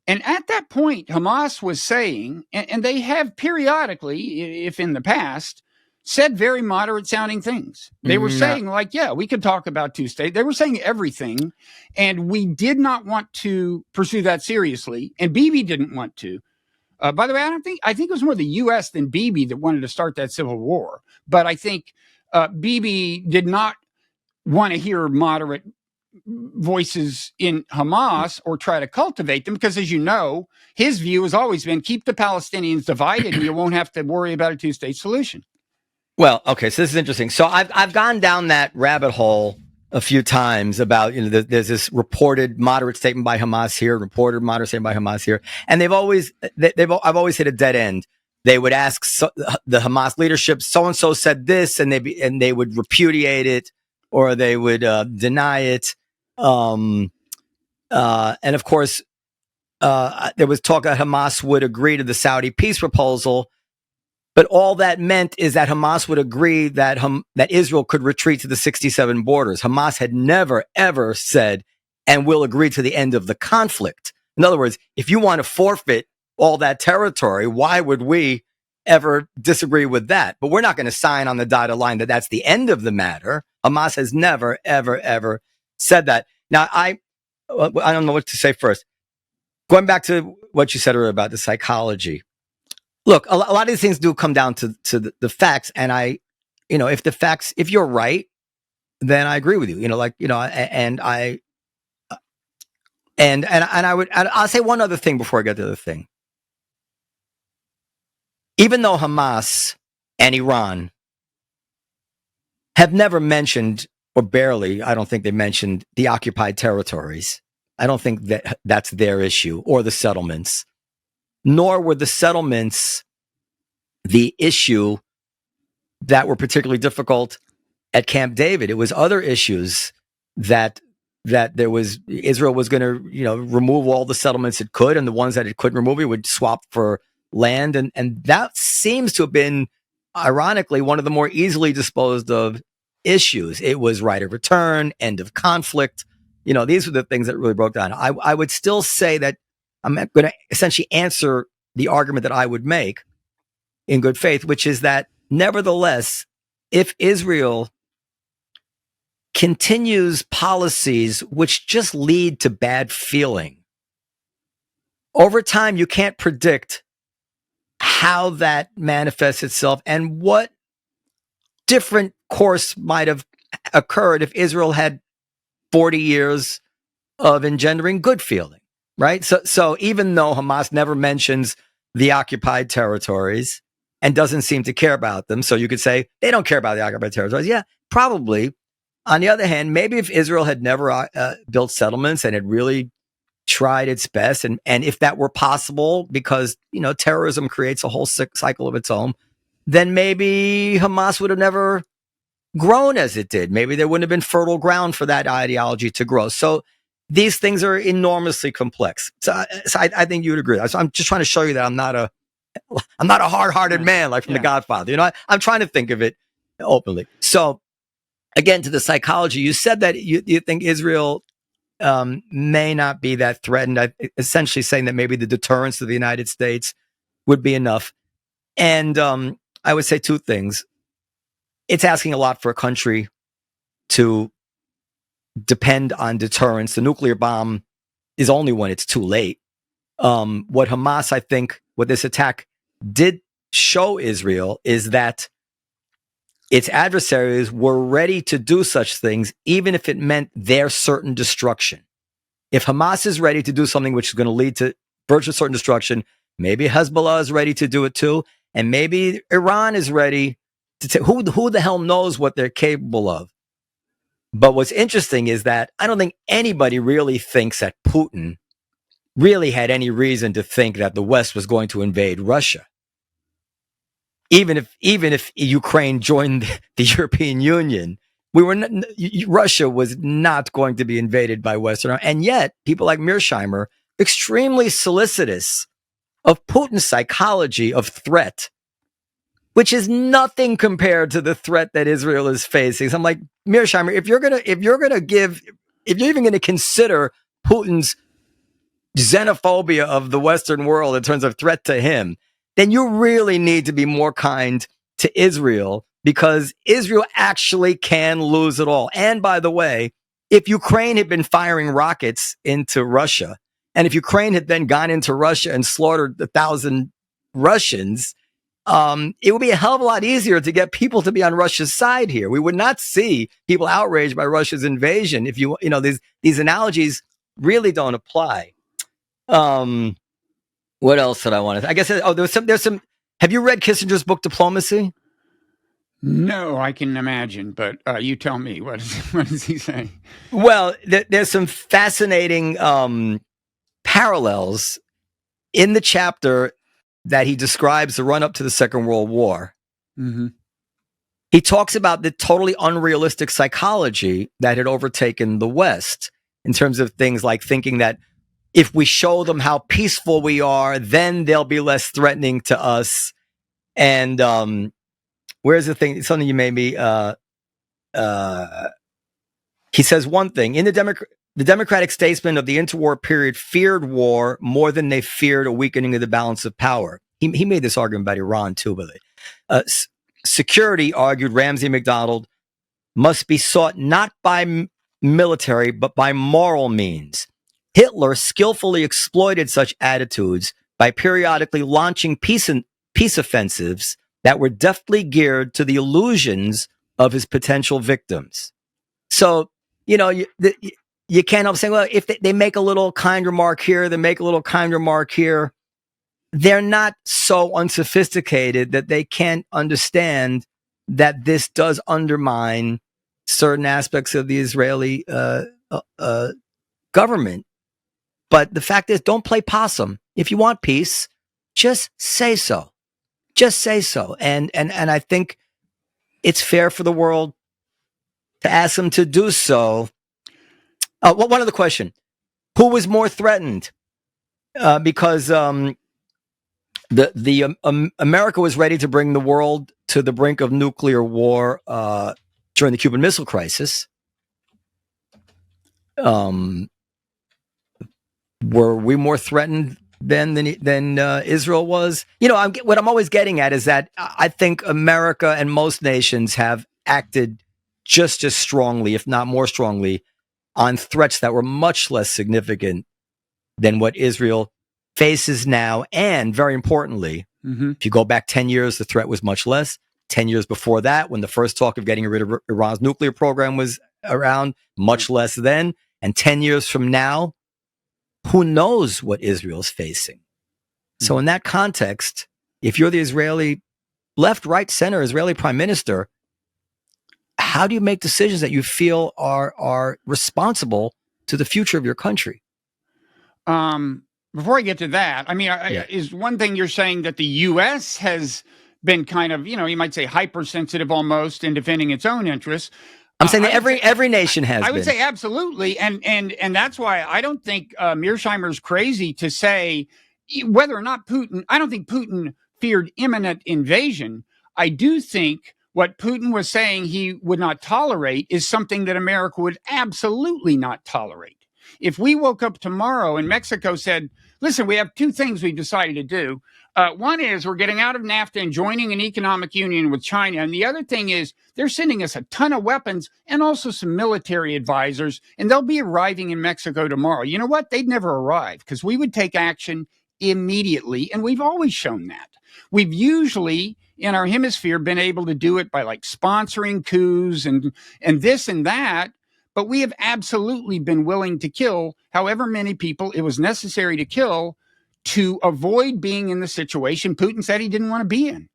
And at that point, Hamas was saying, and they have periodically, if in the past, said very moderate sounding things. They were saying like, yeah, we could talk about two states. They were saying everything. And we did not want to pursue that seriously. And Bibi didn't want to. By the way, I think it was more the U.S. than Bibi that wanted to start that civil war. But I think Bibi did not want to hear moderate voices in Hamas or try to cultivate them, because, as you know, his view has always been keep the Palestinians divided and you won't have to worry about a two-state solution. Well, okay, so this is interesting. So I've gone down that rabbit hole a few times about, there's this reported moderate statement by Hamas here, reported moderate statement by Hamas here, and I've always hit a dead end. They would ask the Hamas leadership, so and so said this, and they would repudiate it, or they would deny it. And of course, there was talk that Hamas would agree to the Saudi peace proposal, but all that meant is that Hamas would agree that Israel could retreat to the 67 borders. Hamas had never, ever said, and will agree to the end of the conflict. In other words, if you want to forfeit all that territory, why would we ever disagree with that? But we're not going to sign on the dotted line that that's the end of the matter. Hamas has never, ever, ever said that. Now, I don't know what to say first. Going back to what you said earlier about the psychology. Look, a lot of these things do come down to the facts. And if you're right, then I agree with you, I'll say one other thing before I get to the other thing. Even though Hamas and Iran have never mentioned, or barely, I don't think they mentioned the occupied territories. I don't think that that's their issue, or the settlements. Nor were the settlements the issue that were particularly difficult at Camp David. It was other issues that Israel was going to, remove all the settlements it could, and the ones that it couldn't remove, it would swap for land. And that seems to have been, ironically, one of the more easily disposed of issues. It was right of return, end of conflict. These were the things that really broke down. I would still say that I'm going to essentially answer the argument that I would make in good faith, which is that nevertheless, if Israel continues policies which just lead to bad feeling, over time, you can't predict how that manifests itself and what different course might have occurred if Israel had 40 years of engendering good feeling, right? So even though Hamas never mentions the occupied territories and doesn't seem to care about them, so you could say they don't care about the occupied territories. Yeah, probably. On the other hand, maybe if Israel had never built settlements and had really tried its best, and if that were possible, because terrorism creates a whole cycle of its own, then maybe Hamas would have never grown as it did. Maybe there wouldn't have been fertile ground for that ideology to grow. So these things are enormously complex. So I think you would agree. So I'm just trying to show you that I'm not a hard-hearted man like from The Godfather. I'm trying to think of it openly. So again, to the psychology, you said that you think Israel may not be that threatened. Essentially saying that maybe the deterrence of the United States would be enough. And I would say two things. It's asking a lot for a country to depend on deterrence. The nuclear bomb is only when it's too late. What Hamas, I think, what this attack did show Israel is that its adversaries were ready to do such things, even if it meant their certain destruction. If Hamas is ready to do something which is going to lead to virtual certain destruction, maybe Hezbollah is ready to do it too, and maybe Iran is ready to who the hell knows what they're capable of. But what's interesting is that I don't think anybody really thinks that Putin really had any reason to think that the West was going to invade Russia. Even if Ukraine joined the European Union, Russia was not going to be invaded by Western. And yet, people like Mearsheimer, extremely solicitous of Putin's psychology of threat, which is nothing compared to the threat that Israel is facing. So I'm like, Mearsheimer, if you're even going to consider Putin's xenophobia of the Western world in terms of threat to him, then you really need to be more kind to Israel, because Israel actually can lose it all. And by the way, if Ukraine had been firing rockets into Russia, and if Ukraine had then gone into Russia and slaughtered 1,000 Russians, it would be a hell of a lot easier to get people to be on Russia's side here. We would not see people outraged by Russia's invasion. If these analogies really don't apply. What else did I want to? I guess there's some. Have you read Kissinger's book Diplomacy? No, I can imagine, but you tell me. What does he say? Well, there's some fascinating parallels in the chapter that he describes the run up to the Second World War. Mm-hmm. He talks about the totally unrealistic psychology that had overtaken the West in terms of things like thinking that if we show them how peaceful we are, then they'll be less threatening to us. And where's the thing? Something you made me. He says one thing in the Democratic statesmen of the interwar period feared war more than they feared a weakening of the balance of power. He made this argument about Iran too, but security, argued Ramsay MacDonald, must be sought not by military but by moral means. Hitler skillfully exploited such attitudes by periodically launching peace offensives that were deftly geared to the illusions of his potential victims. So, you can't help saying, well, if they make a little kind remark here, they make a little kind remark here. They're not so unsophisticated that they can't understand that this does undermine certain aspects of the Israeli government. But the fact is, don't play possum. If you want peace, just say so. Just say so. And I think it's fair for the world to ask them to do so. One other question. Who was more threatened? Because America was ready to bring the world to the brink of nuclear war during the Cuban Missile Crisis. Were we more threatened than Israel was? What I'm always getting at is that I think America and most nations have acted just as strongly, if not more strongly, on threats that were much less significant than what Israel faces now, and very importantly, Mm-hmm. If you go back 10 years, the threat was much less. 10 years before that, when the first talk of getting rid of Iran's nuclear program was around, much less then. And 10 years from now, who knows what Israel's facing? So in that context, if you're the Israeli left, right, center, Israeli prime minister, how do you make decisions that you feel are responsible to the future of your country? Before I get to that, I mean, is one thing you're saying that the U.S. has been kind of, you might say hypersensitive almost in defending its own interests. I'm saying that every nation has. I would say absolutely, and that's why I don't think Mearsheimer's crazy to say whether or not Putin. I don't think Putin feared imminent invasion. I do think what Putin was saying he would not tolerate is something that America would absolutely not tolerate. If we woke up tomorrow and Mexico said, listen, we have two things we've decided to do. One is we're getting out of NAFTA and joining an economic union with China. And the other thing is they're sending us a ton of weapons and also some military advisors, and they'll be arriving in Mexico tomorrow. You know what? They'd never arrive because we would take action immediately. And we've always shown that. We've usually in our hemisphere been able to do it by like sponsoring coups and this and that. But we have absolutely been willing to kill however many people it was necessary to kill to avoid being in the situation Putin said he didn't want to be in.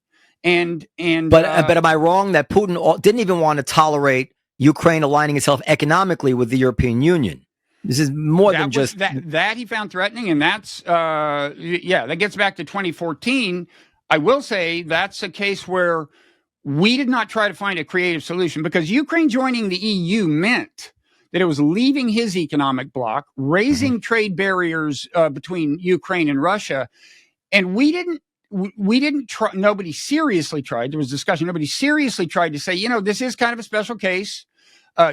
But am I wrong that Putin didn't even want to tolerate Ukraine aligning itself economically with the European Union? This is more than just that he found threatening, and that's that gets back to 2014. I will say that's a case where we did not try to find a creative solution because Ukraine joining the EU meant that it was leaving his economic bloc, raising trade barriers between Ukraine and Russia. And we didn't try, nobody seriously tried, there was discussion, nobody seriously tried to say, this is kind of a special case.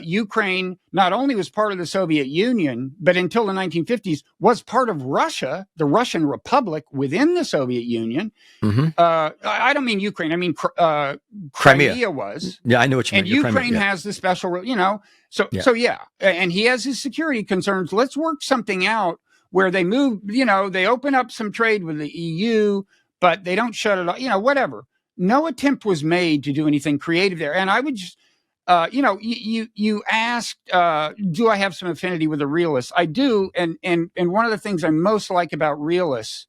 Ukraine not only was part of the Soviet Union, but until the 1950s was part of Russia, the Russian Republic within the Soviet Union. Mm-hmm. I don't mean Ukraine. I mean Crimea was. Yeah, I know what you mean. And Ukraine has the special, So yeah. And he has his security concerns. Let's work something out where they move, they open up some trade with the EU, but they don't shut it off, whatever. No attempt was made to do anything creative there. And I would just, you asked, do I have some affinity with the realists? I do. And one of the things I most like about realists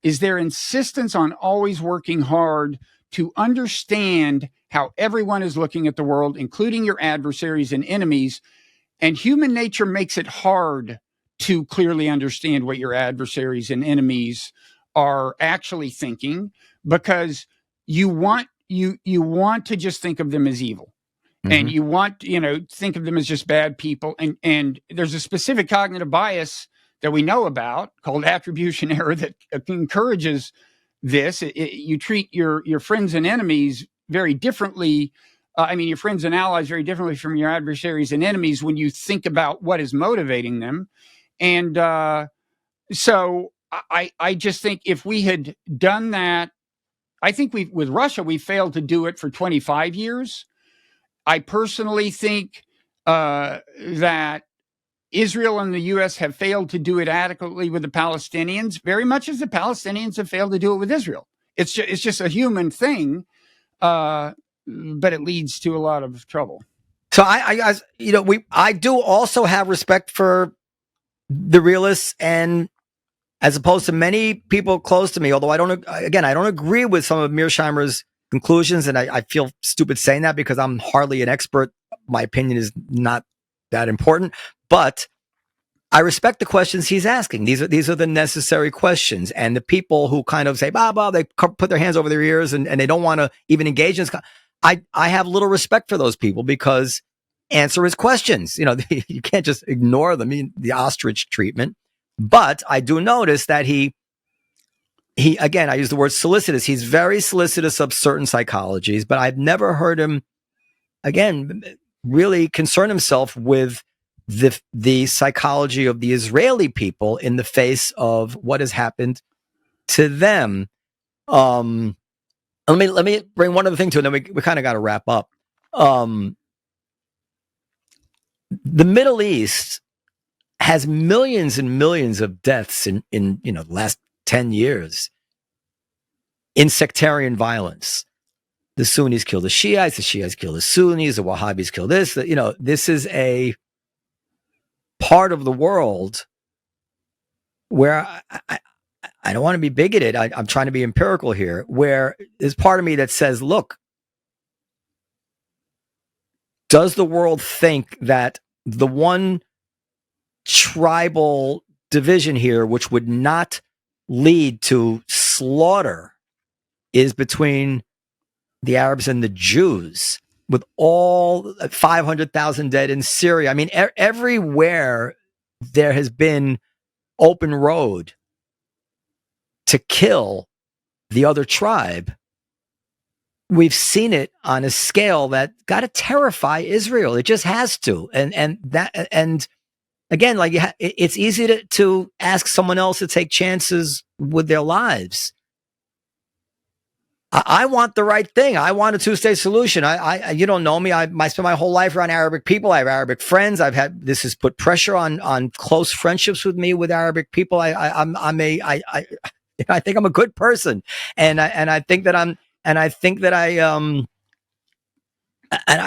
is their insistence on always working hard to understand how everyone is looking at the world, including your adversaries and enemies. And human nature makes it hard to clearly understand what your adversaries and enemies are actually thinking because you want to just think of them as evil. And you want, think of them as just bad people. And there's a specific cognitive bias that we know about called attribution error that encourages this. You treat your friends and enemies very differently. Your friends and allies very differently from your adversaries and enemies when you think about what is motivating them. And so I just think if we had done that, I think with Russia, we failed to do it for 25 years. I personally think that Israel and the U.S. have failed to do it adequately with the Palestinians, very much as the Palestinians have failed to do it with Israel. It's just a human thing, but it leads to a lot of trouble. So I do also have respect for the realists, and as opposed to many people close to me, although I don't agree with some of Mearsheimer's conclusions, and I feel stupid saying that because I'm hardly an expert. My opinion is not that important, but I respect the questions he's asking. These are the necessary questions, and the people who kind of say, they put their hands over their ears and they don't want to even engage in this. I have little respect for those people because answer his questions. You can't just ignore them, the ostrich treatment. But I do notice that he again, I use the word solicitous. He's very solicitous of certain psychologies, but I've never heard him, again, really concern himself with the psychology of the Israeli people in the face of what has happened to them. Let me bring one other thing to it, and then we kind of got to wrap up. The Middle East has millions and millions of deaths in the last 10 years. in sectarian violence. The Sunnis kill the Shiites kill the Sunnis, the Wahhabis kill this. This is a part of the world where I don't want to be bigoted. I'm trying to be empirical here, where there's part of me that says, look, does the world think that the one tribal division here, which would not lead to slaughter, is between the Arabs and the Jews, with all 500,000 dead in Syria? I mean, everywhere there has been open road to kill the other tribe, we've seen it on a scale that got to terrify Israel. It just has to. And again, like, it's easy to ask someone else to take chances with their lives. I want the right thing. I want a two-state solution. You don't know me. I spent my whole life around Arabic people. I have Arabic friends. This has put pressure on close friendships with me with Arabic people. I think I'm a good person, and I think that I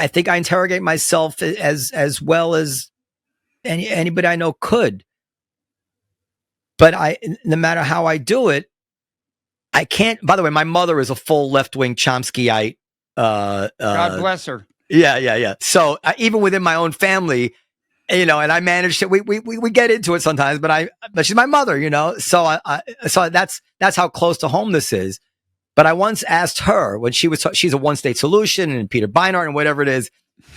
think I interrogate myself as well as anybody I know could. But no matter how I do it, I can't. By the way, my mother is a full left-wing Chomskyite. God bless her. Yeah. So even within my own family, and I managed to. We get into it sometimes, but she's my mother, So so that's how close to home this is. But I once asked her when she's a one-state solution and Peter Beinart and whatever it is,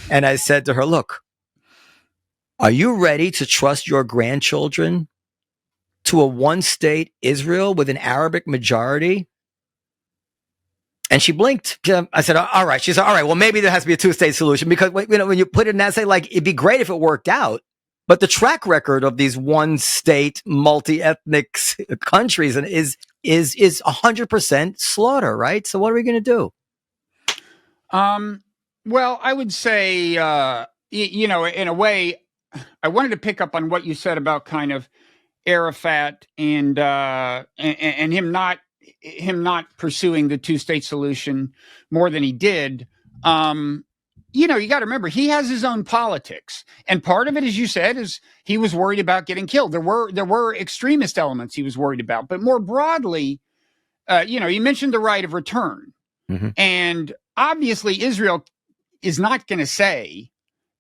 and I said to her, "Look, are you ready to trust your grandchildren to a one-state Israel with an Arabic majority?" And she blinked. I said, all right. She said, all right, well, maybe there has to be a two-state solution, because, when you put it in that, say, like, it'd be great if it worked out. But the track record of these one-state, multi-ethnic countries is 100% slaughter, right? So what are we going to do? Well, I would say, in a way, I wanted to pick up on what you said about kind of Arafat and him not pursuing the two-state solution more than he did. You got to remember, he has his own politics, and part of it, as you said, is he was worried about getting killed. There were extremist elements he was worried about, but more broadly, you mentioned the right of return, and obviously Israel is not going to say,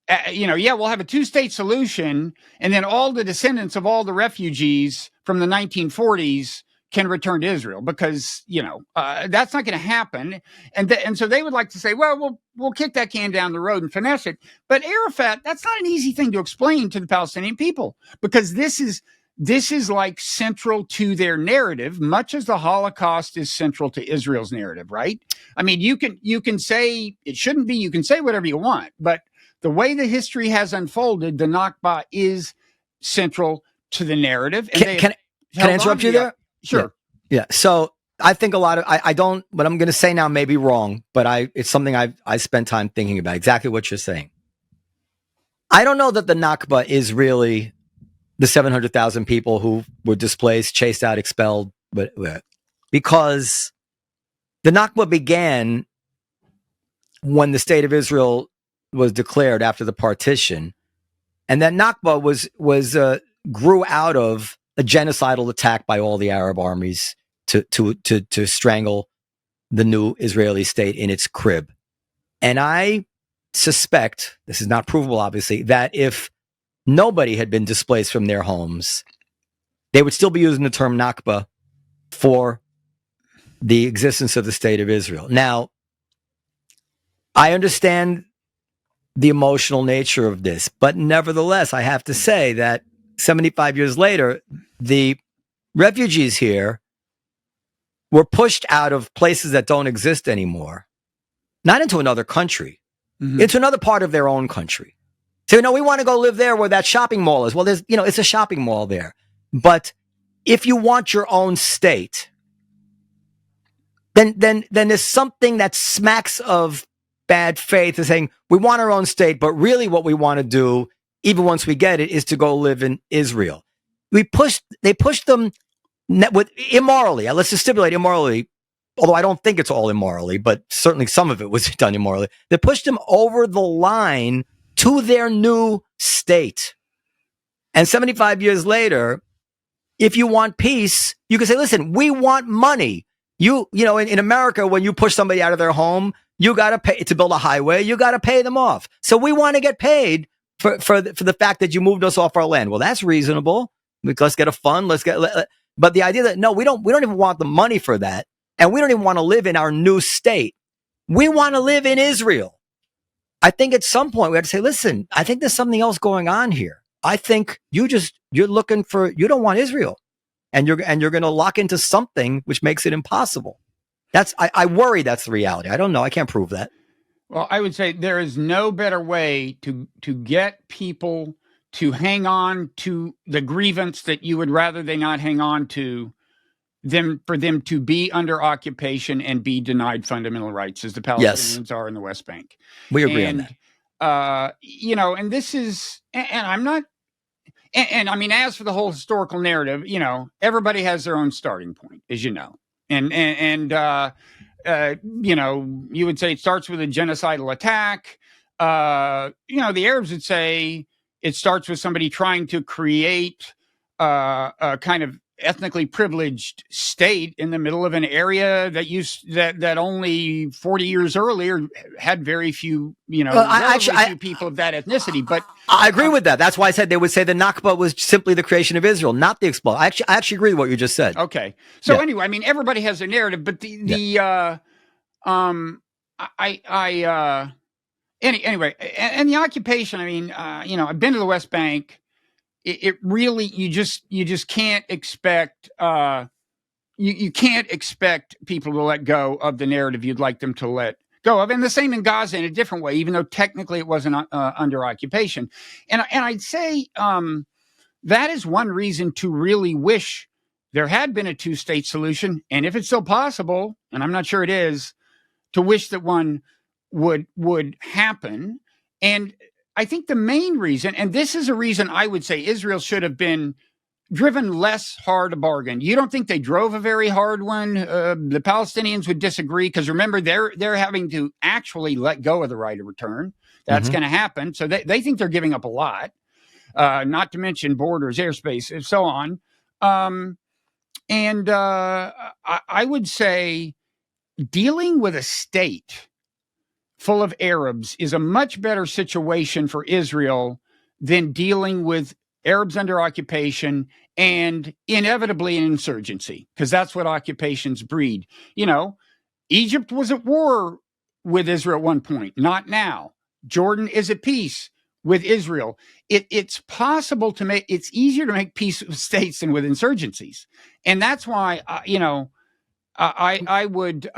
we'll have a two-state solution, and then all the descendants of all the refugees from the 1940s can return to Israel, because that's not going to happen. And so they would like to say, well, we'll kick that can down the road and finesse it. But Arafat, that's not an easy thing to explain to the Palestinian people, because this is like central to their narrative, much as the Holocaust is central to Israel's narrative, right? I mean, you can say it shouldn't be, you can say whatever you want, but the way the history has unfolded, the Nakba is central to the narrative. And can I interrupt you there? Sure. Yeah. So I think a lot of, I don't, what I'm going to say now may be wrong, but it's something I spent time thinking about, exactly what you're saying. I don't know that the Nakba is really the 700,000 people who were displaced, chased out, expelled, but because the Nakba began when the state of Israel was declared after the partition, and that Nakba grew out of a genocidal attack by all the Arab armies to strangle the new Israeli state in its crib. And I suspect, this is not provable obviously, that if nobody had been displaced from their homes, they would still be using the term Nakba for the existence of the state of Israel. Now, I understand the emotional nature of this, but nevertheless, I have to say that 75 years later, the refugees here were pushed out of places that don't exist anymore, not into another country, into another part of their own country. So, we want to go live there where that shopping mall is. Well, there's, it's a shopping mall there. But if you want your own state, then there's something that smacks of bad faith in saying, we want our own state, but really what we want to do, even once we get it, is to go live in Israel. They pushed them immorally. Let's just stipulate immorally although I don't think it's all immorally, but certainly some of it was done immorally, that pushed them over the line to their new state. And 75 years later, if you want peace, you can say, listen, we want money. You know, in America, when you push somebody out of their home, you got to pay to build a highway. You got to pay them off. So we want to get paid for the fact that you moved us off our land. Well, that's reasonable. Let's get a fund. But the idea that no, we don't even want the money for that. And we don't even want to live in our new state. We want to live in Israel. I think at some point we have to say, listen, I think there's something else going on here. I think you don't want Israel, and you're going to lock into something which makes it impossible. I worry that's the reality. I don't know. I can't prove that. Well, I would say there is no better way to get people to hang on to the grievance that you would rather they not hang on to for them to be under occupation and be denied fundamental rights as the Palestinians are in the West Bank. We agree on that. You know, and this is, and I'm not, and I mean, as for the whole historical narrative, you know, everybody has their own starting point, as you know, and you know, you would say it starts with a genocidal attack. You know, the Arabs would say it starts with somebody trying to create a kind of ethnically privileged state in the middle of an area that only 40 years earlier had very few, you know, few people of that ethnicity. But I agree with that. That's why I said they would say the Nakba was simply the creation of Israel, not the explosion. I actually agree with what you just said. Okay. So anyway, I mean, everybody has their narrative, but anyway, and the occupation, I mean, you know, I've been to the West Bank. It really, you just can't expect, you can't expect people to let go of the narrative you'd like them to let go of. And the same in Gaza in a different way, even though technically it wasn't under occupation. And I'd say that is one reason to really wish there had been a two-state solution. And if it's still possible, and I'm not sure it is, to wish that one would happen. And I think the main reason, and this is a reason I would say Israel should have been driven less hard a bargain. You don't think they drove a very hard one? The Palestinians would disagree because remember, they're having to actually let go of the right of return. That's going to happen. So they think they're giving up a lot, not to mention borders, airspace, and so on. And I would say dealing with a state full of Arabs is a much better situation for Israel than dealing with Arabs under occupation and inevitably an insurgency, because that's what occupations breed. You know, Egypt was at war with Israel at one point, not now. Jordan is at peace with Israel. It's possible to make, it's easier to make peace with states than with insurgencies. And that's why, you know, I would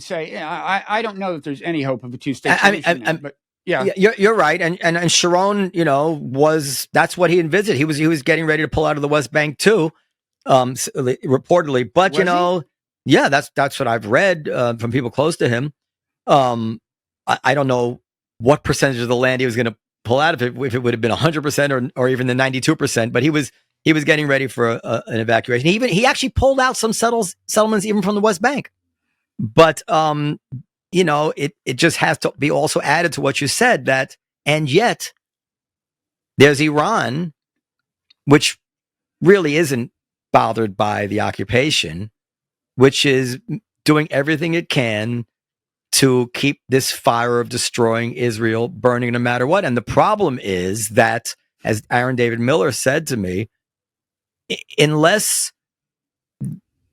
say I don't know that there's any hope of a two-state solution. But yeah, you're right. And Sharon, you know, that's what he envisaged. He was getting ready to pull out of the West Bank too, reportedly. But you know, yeah, that's what I've read from people close to him. I don't know what percentage of the land he was going to pull out of it, if it would have been 100% or even the 92%. But he was getting ready for an evacuation. He actually pulled out some settlements even from the West Bank. But, you know, it just has to be also added to what you said and yet there's Iran, which really isn't bothered by the occupation, which is doing everything it can to keep this fire of destroying Israel burning no matter what. And the problem is that, as Aaron David Miller said to me, unless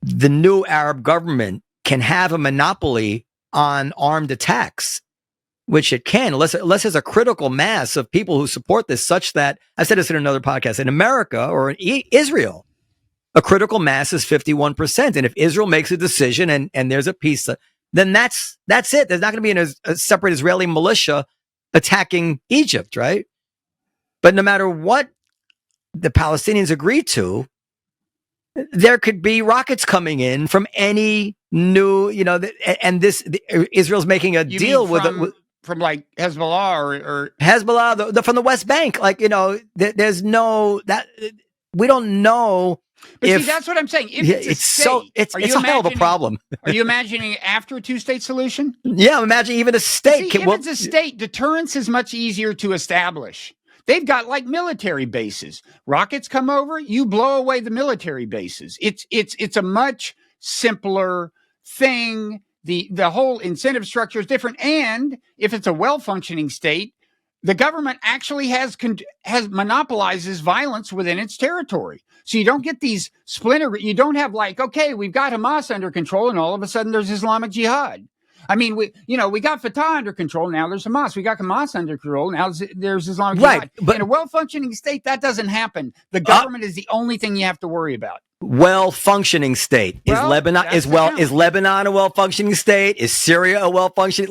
the new Arab government can have a monopoly on armed attacks, which it can, unless there's a critical mass of people who support this, such that, I said this in another podcast, in America or in Israel, a critical mass is 51%. And if Israel makes a decision and there's a peace, then that's it. There's not going to be a separate Israeli militia attacking Egypt, right? But no matter what the Palestinians agree to, there could be rockets coming in from any new, you know, and Israel's making a deal from like Hezbollah or Hezbollah from the West Bank. Like, you know, there's no that we don't know. But see, that's what I'm saying. If it's state, it's a hell of a problem. Are you imagining after a two-state solution? Yeah, imagine even a state. See, if it's a state, deterrence is much easier to establish. They've got like military bases. Rockets come over, you blow away the military bases. It's a much simpler thing. The whole incentive structure is different. And if it's a well-functioning state, the government actually has monopolizes violence within its territory. So you don't get these you don't have like, okay, we've got Hamas under control and all of a sudden there's Islamic Jihad. I mean, we got Fatah under control. Now there's Hamas. We got Hamas under control. Now there's Islamic Jihad. But in a well-functioning state, that doesn't happen. The government is the only thing you have to worry about. Well-functioning state. Is Lebanon a well-functioning state? Is Syria a well-functioning?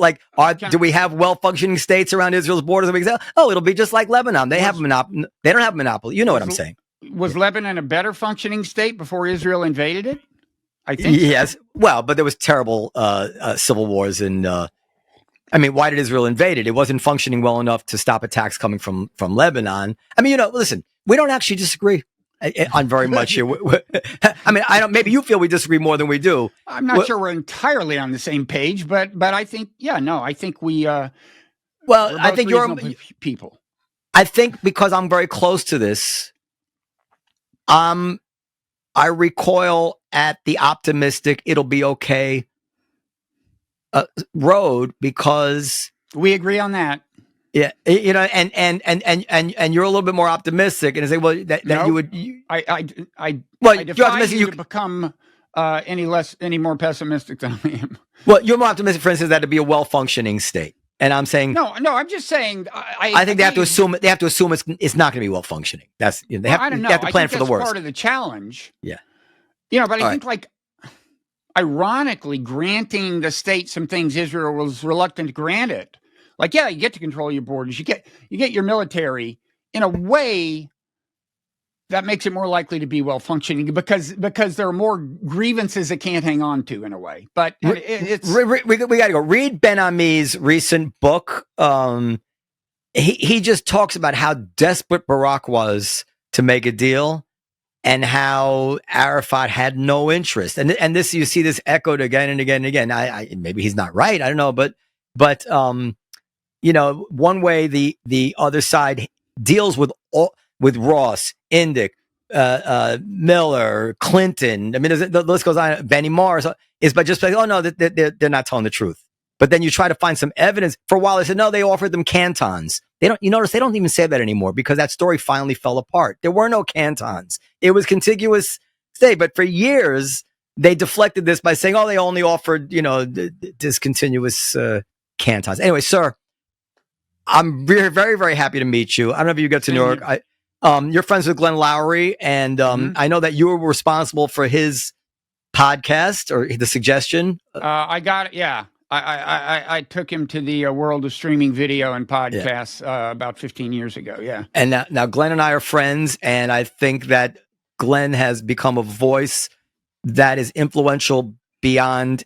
Do we have well-functioning states around Israel's borders? Oh, it'll be just like Lebanon. They have monopoly. They don't have a monopoly. You know what I'm saying? Was Lebanon a better functioning state before Israel invaded it? I think yes. So. Well, but there was terrible civil wars why did Israel invade it? It wasn't functioning well enough to stop attacks coming from Lebanon. I mean, listen, we don't actually disagree on very much here. I mean, maybe you feel we disagree more than we do. I'm not sure we're entirely on the same page, but I think, I think we. I think you're people. I think because I'm very close to this, I recoil at the optimistic, it'll be okay road because we agree on that. Yeah, and you're a little bit more optimistic, and say, well, that you would. I defy you to become any more pessimistic than I am. Well, you're more optimistic, for instance, that to be a well-functioning state, and I'm saying no. I'm just saying. I think they have to assume it's not going to be well-functioning. That's they have to plan for the worst. Part of the challenge. Yeah. But I think ironically, granting the state some things Israel was reluctant to grant it. Like, you get to control your borders. You get your military in a way that makes it more likely to be well functioning because there are more grievances it can't hang on to in a way. But it's we got to go read Ben Ami's recent book. He just talks about how desperate Barak was to make a deal and how Arafat had no interest. And this you see this echoed again and again and again. I maybe he's not right. I don't know, but one way the other side deals with Ross, Indyk, Miller, Clinton. I mean, the list goes on. Benny Morris is by just saying, oh no, they're not telling the truth. But then you try to find some evidence. For a while, they said no, they offered them cantons. They don't. You notice they don't even say that anymore because that story finally fell apart. There were no cantons. It was contiguous state. But for years, they deflected this by saying, oh, they only offered discontinuous cantons. Anyway, sir. I'm very, very, very happy to meet you. I don't know if you get to New York. You're friends with Glenn Lowry, and I know that you were responsible for his podcast or the suggestion. I got it. Yeah, I took him to the world of streaming video and podcasts about 15 years ago. Yeah, and now Glenn and I are friends, and I think that Glenn has become a voice that is influential beyond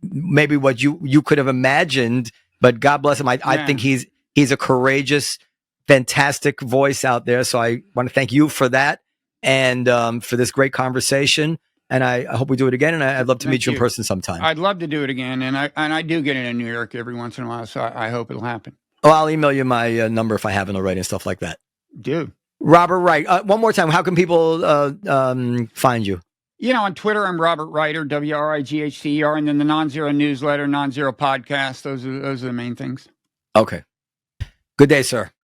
maybe what you could have imagined. But God bless him. I think he's a courageous, fantastic voice out there. So I want to thank you for that and for this great conversation. And I hope we do it again. And I'd love to meet you in person sometime. I'd love to do it again. And I do get into New York every once in a while. So I hope it'll happen. Oh, I'll email you my number if I haven't already and stuff like that. Do. Robert Wright. One more time. How can people find you? On Twitter, I'm Robert Writer, WRIGHTER, and then the Non-Zero newsletter, Non-Zero podcast. Those are the main things. Okay. Good day, sir.